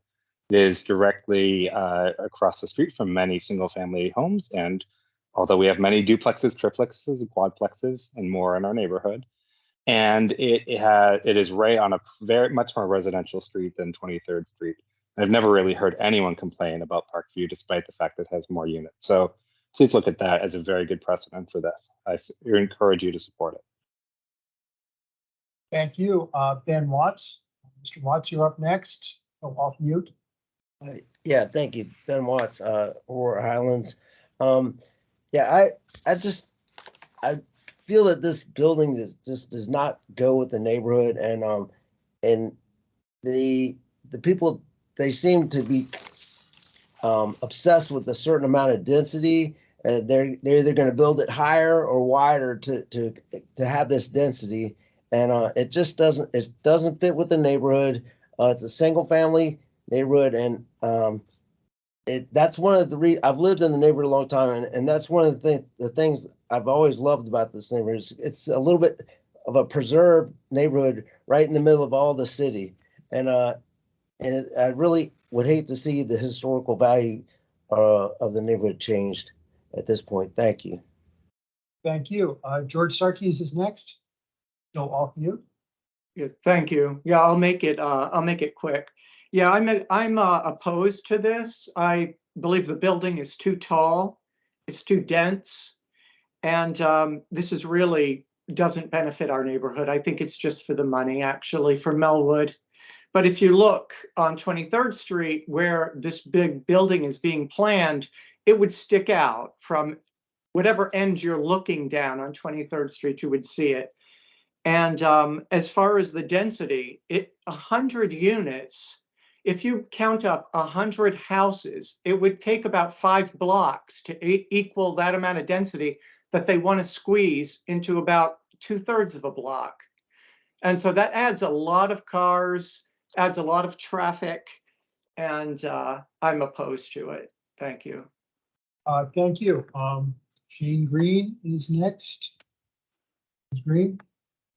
It is directly across the street from many single-family homes, and although we have many duplexes, triplexes, quadplexes, and more in our neighborhood, and it is right on a very much more residential street than 23rd Street. I've never really heard anyone complain about Parkview, despite the fact that it has more units. So please look at that as a very good precedent for this. I encourage you to support it. Thank you. Ben Watts. Mr. Watts, you're up next. Go off mute. Yeah, thank you. Ben Watts, Aurora Highlands. Yeah, I feel that this building just does not go with the neighborhood, and the people, they seem to be obsessed with a certain amount of density. They're either going to build it higher or wider to have this density, and it just doesn't fit with the neighborhood. It's a single family neighborhood, and that's one of the I've lived in the neighborhood a long time, and that's one of the things I've always loved about this neighborhood. It's a little bit of a preserved neighborhood right in the middle of all the city, and I really would hate to see the historical value of the neighborhood changed at this point. Thank you. Thank you. George Sarkees is next. Go off mute. Yeah, thank you. Yeah, I'll make it quick. Yeah, I'm opposed to this. I believe the building is too tall, it's too dense, and this is really doesn't benefit our neighborhood. I think it's just for the money, actually, for Melwood. But if you look on 23rd Street where this big building is being planned, it would stick out from whatever end you're looking down on 23rd Street, you would see it. And as far as the density, 100 units, if you count up 100 houses, it would take about 5 blocks to equal that amount of density that they want to squeeze into about 2/3 of a block. And so that adds a lot of cars, adds a lot of traffic, and I'm opposed to it. Thank you. Thank you. Jane Green is next. Ms. Green?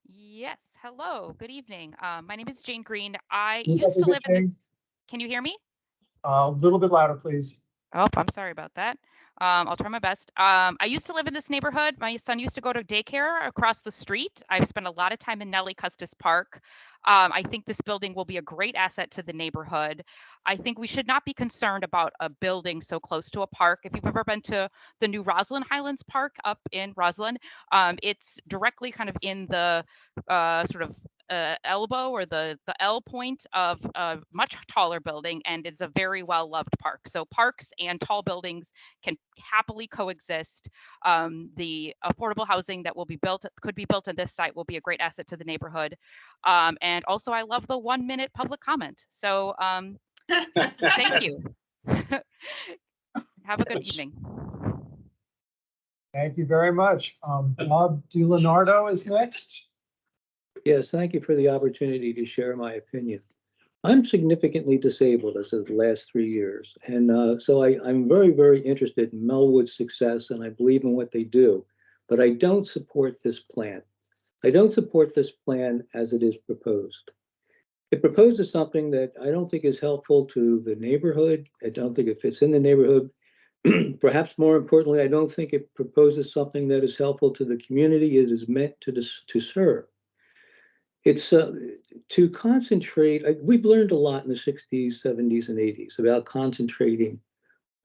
Yes, hello, good evening. My name is Jane Green. I Speak up used a to bit, live in this, Jane. can you hear me? A little bit louder, please. Oh, I'm sorry about that. I'll try my best. I used to live in this neighborhood. My son used to go to daycare across the street. I've spent a lot of time in Nellie Custis Park. I think this building will be a great asset to the neighborhood. I think we should not be concerned about a building so close to a park. If you've ever been to the new Roslyn Highlands Park up in Roslyn, it's directly kind of in the sort of elbow or the L point of a much taller building, and it's a very well loved park. So parks and tall buildings can happily coexist. The affordable housing that could be built in this site will be a great asset to the neighborhood. And also I love the 1-minute public comment. So thank you. Have a good evening. Thank you very much. Bob DiLeonardo is next. Yes, thank you for the opportunity to share my opinion. I'm significantly disabled as of the last 3 years. And so I'm very, very interested in Melwood's success, and I believe in what they do. But I don't support this plan. I don't support this plan as it is proposed. It proposes something that I don't think is helpful to the neighborhood. I don't think it fits in the neighborhood. Perhaps more importantly, I don't think it proposes something that is helpful to the community it is meant to serve. It's to concentrate. We've learned a lot in the 60s, 70s, and 80s about concentrating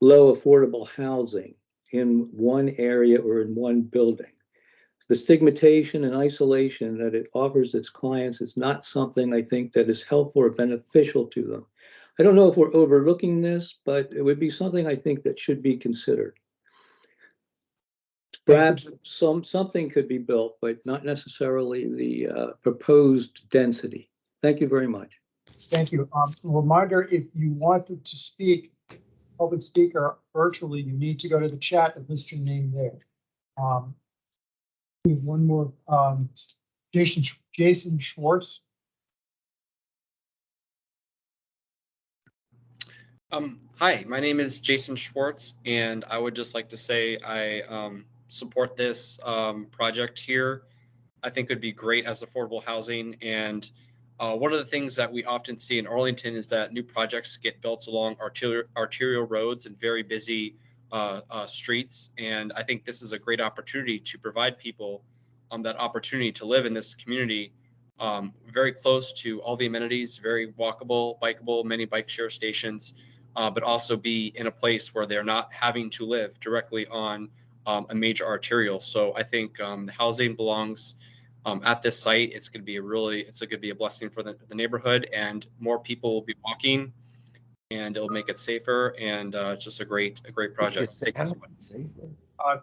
low affordable housing in one area or in one building. the stigmatization and isolation that it offers its clients is not something I think that is helpful or beneficial to them. I don't know if we're overlooking this, but it would be something I think that should be considered. Perhaps something could be built, but not necessarily the proposed density. Thank you very much. Thank you. Reminder, if you wanted to speak, public speaker virtually, you need to go to the chat and list your name there. We have one more, Jason Schwartz. Hi, my name is Jason Schwartz, and I would just like to say I support this project here. I think it would be great as affordable housing. And one of the things that we often see in Arlington is that new projects get built along arterial roads and very busy streets. And I think this is a great opportunity to provide people that opportunity to live in this community very close to all the amenities, very walkable, bikeable, many bike share stations, but also be in a place where they're not having to live directly on a major arterial. So I think the housing belongs at this site. It's going to be it's going to be a blessing for the neighborhood, and more people will be walking, and it'll make it safer. And it's just a great project. Thank you so much.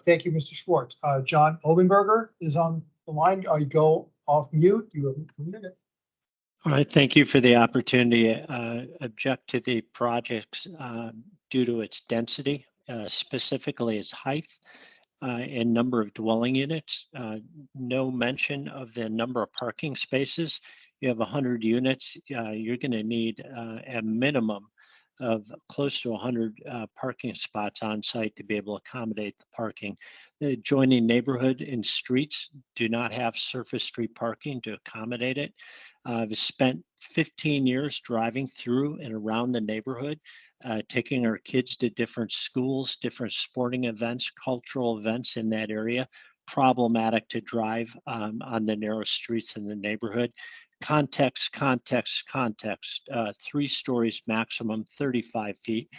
Thank you, Mr. Schwartz. John Obenberger is on the line. You go off mute. You have a minute. All right, thank you for the opportunity. Object to the project due to its density, specifically its height and number of dwelling units. No mention of the number of parking spaces. You have 100 units. You're going to need a minimum of close to 100 parking spots on site to be able to accommodate the parking. The adjoining neighborhood and streets do not have surface street parking to accommodate it. I've spent 15 years driving through and around the neighborhood, taking our kids to different schools, different sporting events, cultural events in that area. Problematic to drive on the narrow streets in the neighborhood. Context, 3 stories maximum, 35 feet.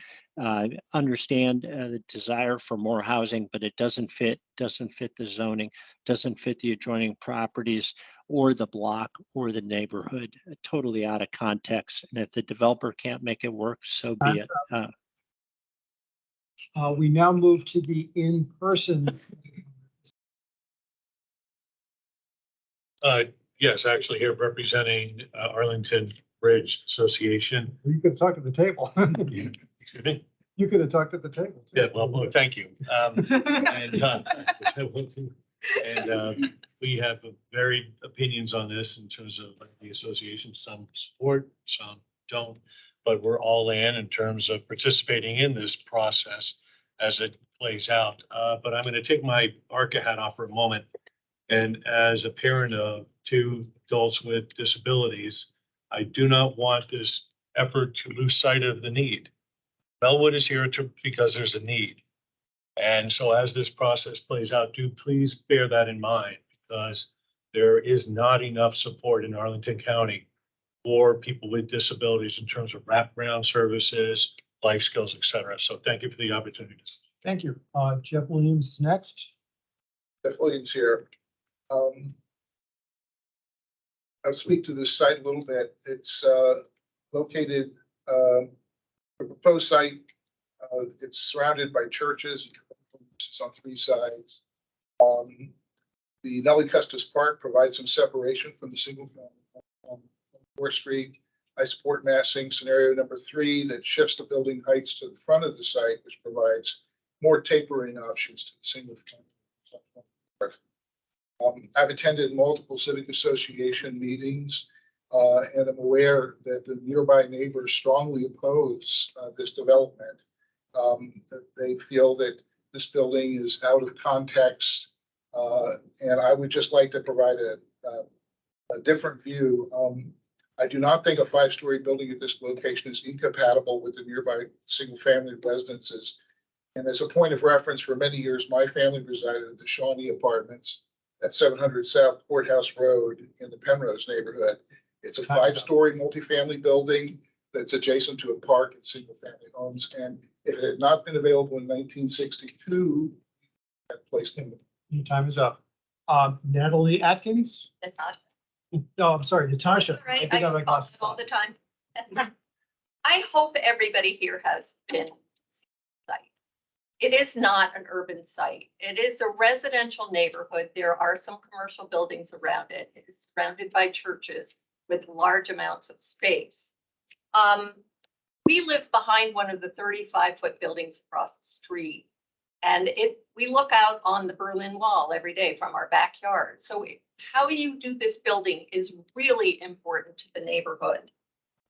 Understand the desire for more housing, but it doesn't fit the zoning, doesn't fit the adjoining properties or the block or the neighborhood. Totally out of context. And if the developer can't make it work, so be it. We now move to the in-person. Yes, actually here representing Arlington Bridge Association. You could have talked at the table. Excuse me? You could have talked at the table. Yeah, well, thank you. And we have varied opinions on this in terms of the association. Some support, some don't, but we're all in terms of participating in this process as it plays out. But I'm going to take my ARCA hat off for a moment. And as a parent of 2 adults with disabilities, I do not want this effort to lose sight of the need. Melwood is here because there's a need. And so as this process plays out, do please bear that in mind, because there is not enough support in Arlington County for people with disabilities in terms of wraparound services, life skills, et cetera. So thank you for the opportunity. Thank you. Jeff Williams is next. Jeff Williams here. I'll speak to this site a little bit. It's located, the proposed site, it's surrounded by churches. It's on 3 sides. The Nellie Custis Park provides some separation from the single family on 4th Street. I support massing scenario number 3 that shifts the building heights to the front of the site, which provides more tapering options to the single family. I've attended multiple civic association meetings, and I'm aware that the nearby neighbors strongly oppose this development. They feel that this building is out of context, and I would just like to provide a different view. I do not think a 5-story building at this location is incompatible with the nearby single-family residences. And as a point of reference, for many years, my family resided at the Shawnee Apartments at 700 South Courthouse Road in the Penrose neighborhood. It's a 5-story multifamily building that's adjacent to a park and single-family homes. And if it had not been available in 1962, that placed in. Your time is up. Natalie Atkins. Natasha. No, I'm sorry, Natasha. Right, did have my I call glasses them all on. the time. I hope everybody here has been to the site. It is not an urban site. It is a residential neighborhood. There are some commercial buildings around it. It is surrounded by churches with large amounts of space. We live behind one of the 35-foot buildings across the street. And we look out on the Berlin Wall every day from our backyard. So how you do this building is really important to the neighborhood.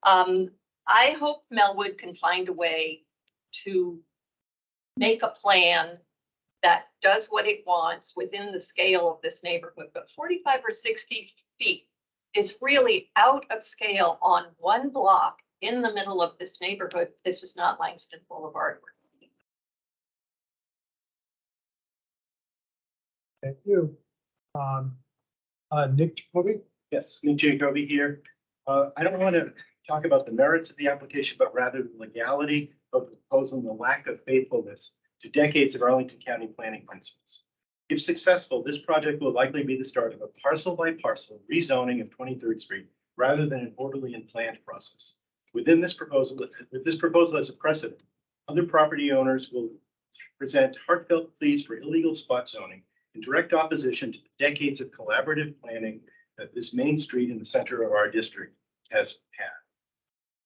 I hope Melwood can find a way to make a plan that does what it wants within the scale of this neighborhood. But 45 or 60 feet is really out of scale on one block in the middle of this neighborhood. This is not Langston Boulevard. Thank you. Nick Jacoby? Yes, Nick Jacoby here. I don't want to talk about the merits of the application, but rather the legality of the proposal and the lack of faithfulness to decades of Arlington County planning principles. If successful, this project will likely be the start of a parcel by parcel rezoning of 23rd Street rather than an orderly and planned process. With this proposal as a precedent, other property owners will present heartfelt pleas for illegal spot zoning in direct opposition to the decades of collaborative planning that this main street in the center of our district has had.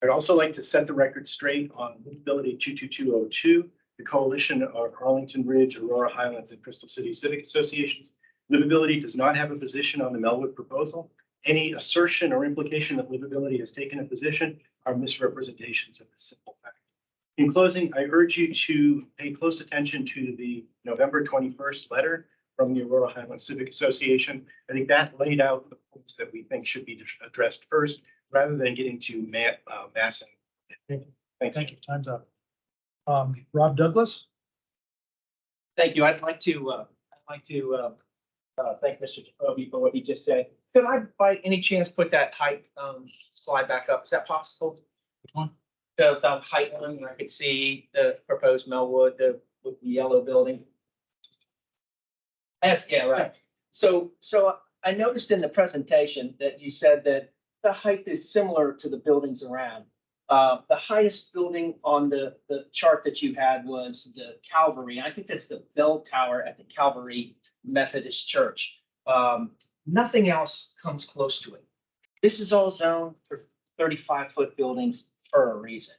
I'd also like to set the record straight on Livability 22202, the coalition of Arlington Ridge, Aurora Highlands, and Crystal City Civic Associations. Livability does not have a position on the Melwood proposal. Any assertion or implication that Livability has taken a position are misrepresentations of this simple fact. In closing, I urge you to pay close attention to the November 21st letter from the Aurora Highlands Civic Association. I think that laid out the points that we think should be addressed first, rather than getting to massing. Thank you. Time's up. Rob Douglas? Thank you. I'd like to thank Mr. Jacoby for what he just said. Could I, by any chance, put that height slide back up? Is that possible? Which one? The height one, where I could see the proposed Melwood, with the yellow building. Yes, yeah, right. So I noticed in the presentation that you said that the height is similar to the buildings around. The highest building on the chart that you had was the Calvary. I think that's the bell tower at the Calvary Methodist Church. Nothing else comes close to it. This is all zoned for 35-foot buildings for a reason.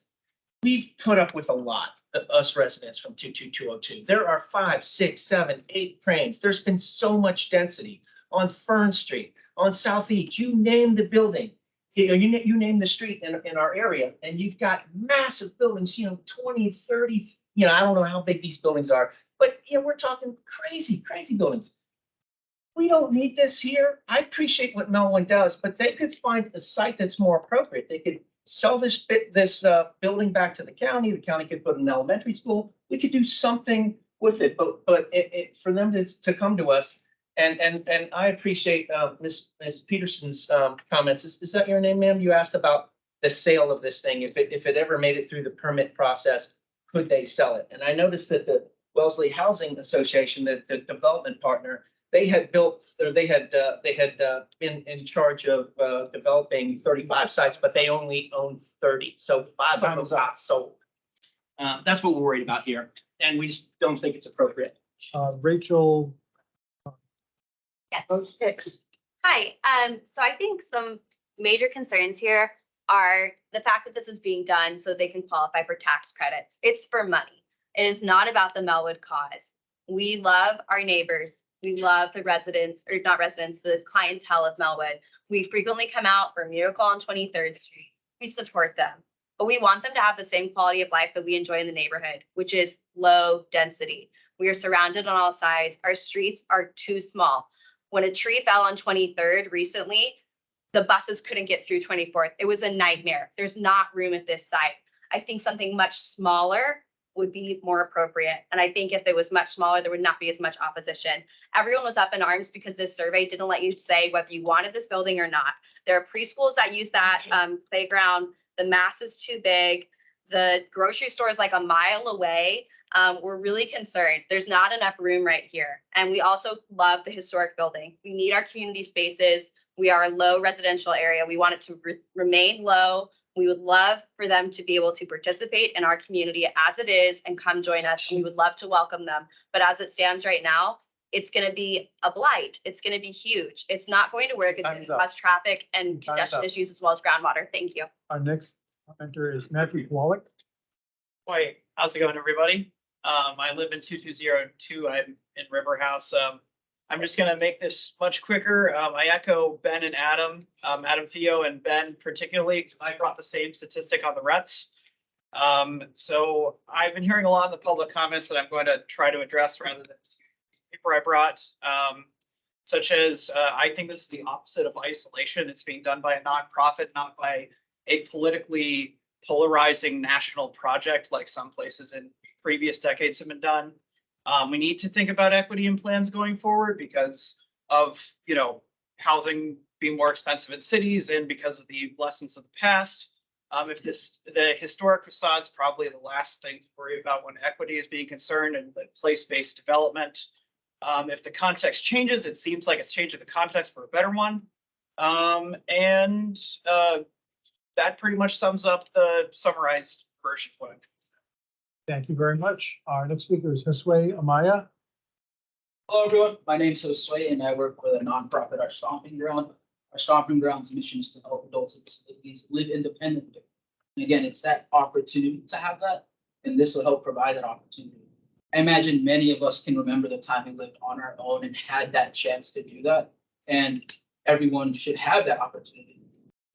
We've put up with a lot, us residents from 22202. There are 5, 6, 7, 8 cranes. There's been so much density on Fern Street, on Southeast. You name the building. You name the street in our area, and you've got massive buildings, 20, 30, I don't know how big these buildings are, but we're talking crazy buildings. We don't need this here. I appreciate what Melwood does, but they could find a site that's more appropriate. They could sell this building back to the county. The county could put an elementary school. We could do something with it, but for them to come to us. And I appreciate Ms. Peterson's comments. Is that your name, ma'am? You asked about the sale of this thing. If it ever made it through the permit process, could they sell it? And I noticed that the Wellesley Housing Association, the development partner, they had been in charge of developing 35 sites, but they only own 30. So 5 of them got sold. That's what we're worried about here, and we just don't think it's appropriate. Rachel. Yes. Hi. So I think some major concerns here are the fact that this is being done so they can qualify for tax credits. It's for money. It is not about the Melwood cause. We love our neighbors. We love the residents, or not residents, the clientele of Melwood. We frequently come out for Miracle on 23rd Street. We support them, but we want them to have the same quality of life that we enjoy in the neighborhood, which is low density. We are surrounded on all sides. Our streets are too small. When a tree fell on 23rd recently, the buses couldn't get through 24th. It was a nightmare. There's not room at this site. I think something much smaller would be more appropriate. And I think if it was much smaller, there would not be as much opposition. Everyone was up in arms because this survey didn't let you say whether you wanted this building or not. There are preschools that use that playground. The mass is too big. The grocery store is like a mile away. We're really concerned. There's not enough room right here. And we also love the historic building. We need our community spaces. We are a low residential area. We want it to remain low. We would love for them to be able to participate in our community as it is and come join us. And we would love to welcome them. But as it stands right now, it's going to be a blight. It's going to be huge. It's not going to work. It's going to cause traffic and congestion issues as well as groundwater. Thank you. Our next commenter is Matthew Wallach. Hi, how's it going, everybody? I live in 2202. I'm in River House. I'm just going to make this much quicker. I echo Ben and Adam, Adam Theo and Ben particularly. I brought the same statistic on the RETs. So I've been hearing a lot in the public comments that I'm going to try to address rather than paper I brought, such as I think this is the opposite of isolation. It's being done by a nonprofit, not by a politically polarizing national project like some places in previous decades have been done. We need to think about equity in plans going forward because of, you know, housing being more expensive in cities and because of the lessons of the past. If the historic facade's probably the last thing to worry about when equity is being concerned and the place-based development. If the context changes, it seems like it's changing the context for a better one. That pretty much sums up the summarized version of what I'm saying. Thank you very much. Our next speaker is Josue Amaya. Hello, everyone. My name is Josue, and I work for the nonprofit Our Stomping Ground. Our Stomping Ground's mission is to help adults with disabilities live independently. And again, it's that opportunity to have that, and this will help provide that opportunity. I imagine many of us can remember the time we lived on our own and had that chance to do that, and everyone should have that opportunity.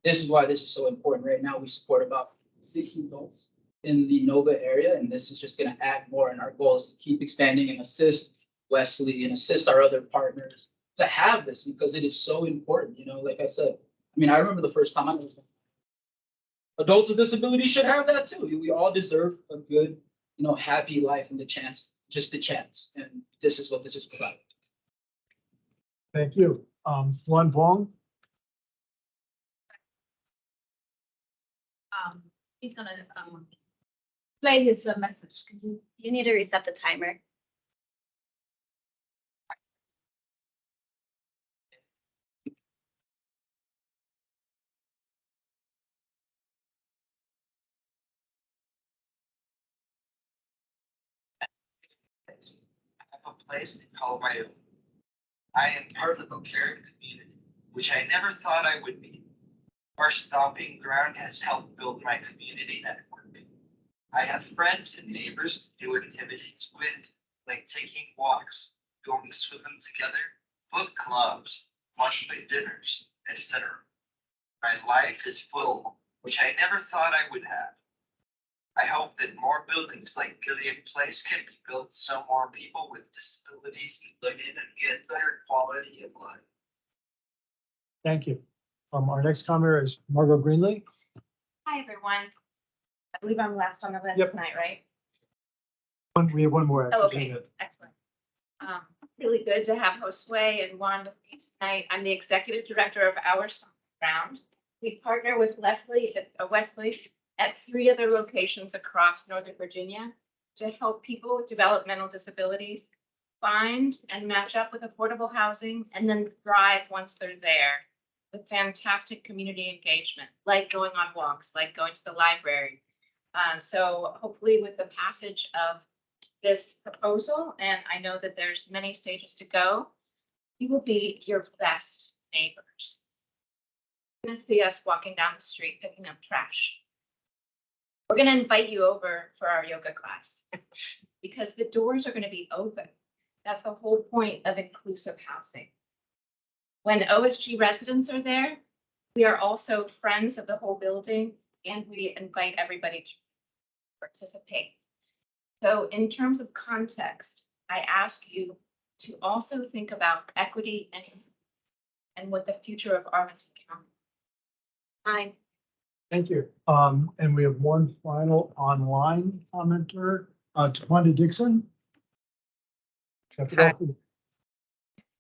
This is why this is so important. Right now, we support about 60 adults in the Nova area, and this is just going to add more. And our goal is to keep expanding and assist Wesley and assist our other partners to have this because it is so important. You know, like I said, I mean, I remember the first time I was adults with disabilities should have that too. We all deserve a good, you know, happy life and the chance, just the chance. And this is what this is about. Thank you. Juan Bong. He's gonna play his message. Can You need to reset the timer. I have a place they call my own. I am part of the caring community, which I never thought I would be. Our stomping ground has helped build my community network. I have friends and neighbors to do activities with, like taking walks, going swimming together, book clubs, monthly dinners, etc. My life is full, which I never thought I would have. I hope that more buildings like Gilead Place can be built so more people with disabilities can live in and get better quality of life. Thank you. Our next commenter is Margot Greenlee. Hi, everyone. I believe I'm last on the list Yep. tonight, right? We have one more. Oh, okay, excellent. Really good to have Josue and Juan with me tonight. I'm the executive director of Our Stomping Ground. We partner with Wesley at 3 other locations across Northern Virginia to help people with developmental disabilities find and match up with affordable housing and then thrive once they're there with fantastic community engagement, like going on walks, like going to the library. So hopefully with the passage of this proposal, and I know that there's many stages to go, you will be your best neighbors. You're gonna see us walking down the street picking up trash. We're gonna invite you over for our yoga class because the doors are gonna be open. That's the whole point of inclusive housing. When OSG residents are there, we are also friends of the whole building and we invite everybody to participate. So in terms of context, I ask you to also think about equity and what the future of Arlington County. Hi. Thank you. And we have one final online commenter, Tawanda Dixon.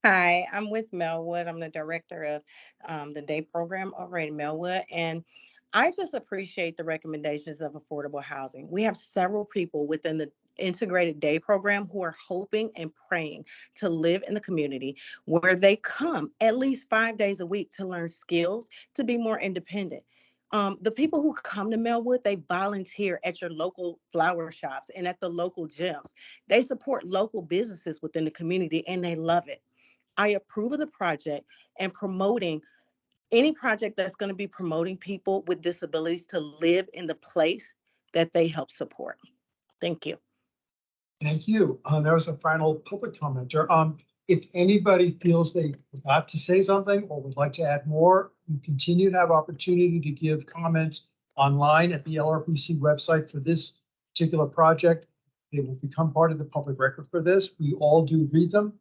Hi, I'm with Melwood. I'm the director of the day program over at Melwood, and I just appreciate the recommendations of affordable housing. We have several people within the integrated day program who are hoping and praying to live in the community where they come at least 5 days a week to learn skills, to be more independent. The people who come to Melwood, they volunteer at your local flower shops and at the local gyms. They support local businesses within the community and they love it. I approve of the project and promoting any project that's going to be promoting people with disabilities to live in the place that they help support. Thank you. Thank you. There was a final public commenter. If anybody feels they forgot to say something or would like to add more, you continue to have opportunity to give comments online at the LRPC website for this particular project. They will become part of the public record for this. We all do read them.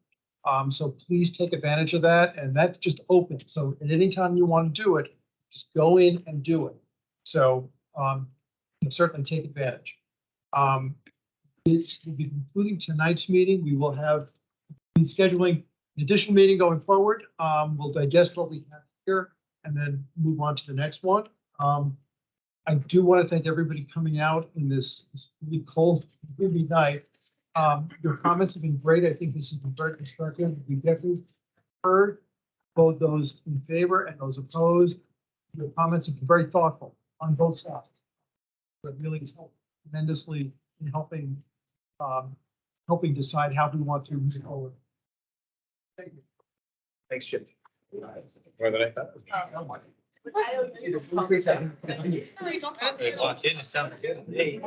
So please take advantage of that. And that's just open. So at any time you want to do it, just go in and do it. So certainly take advantage. We'll be concluding tonight's meeting. We will have been scheduling an additional meeting going forward. We'll digest what we have here and then move on to the next one. I do want to thank everybody coming out in this really cold, windy night. Your comments have been great. I think this has been very constructive. We definitely heard both those in favor and those opposed. Your comments have been very thoughtful on both sides, but really helped tremendously in helping decide how we want to move forward. Thank you. Thanks, Jim. More than I thought. Walked in and sounded good. Hey.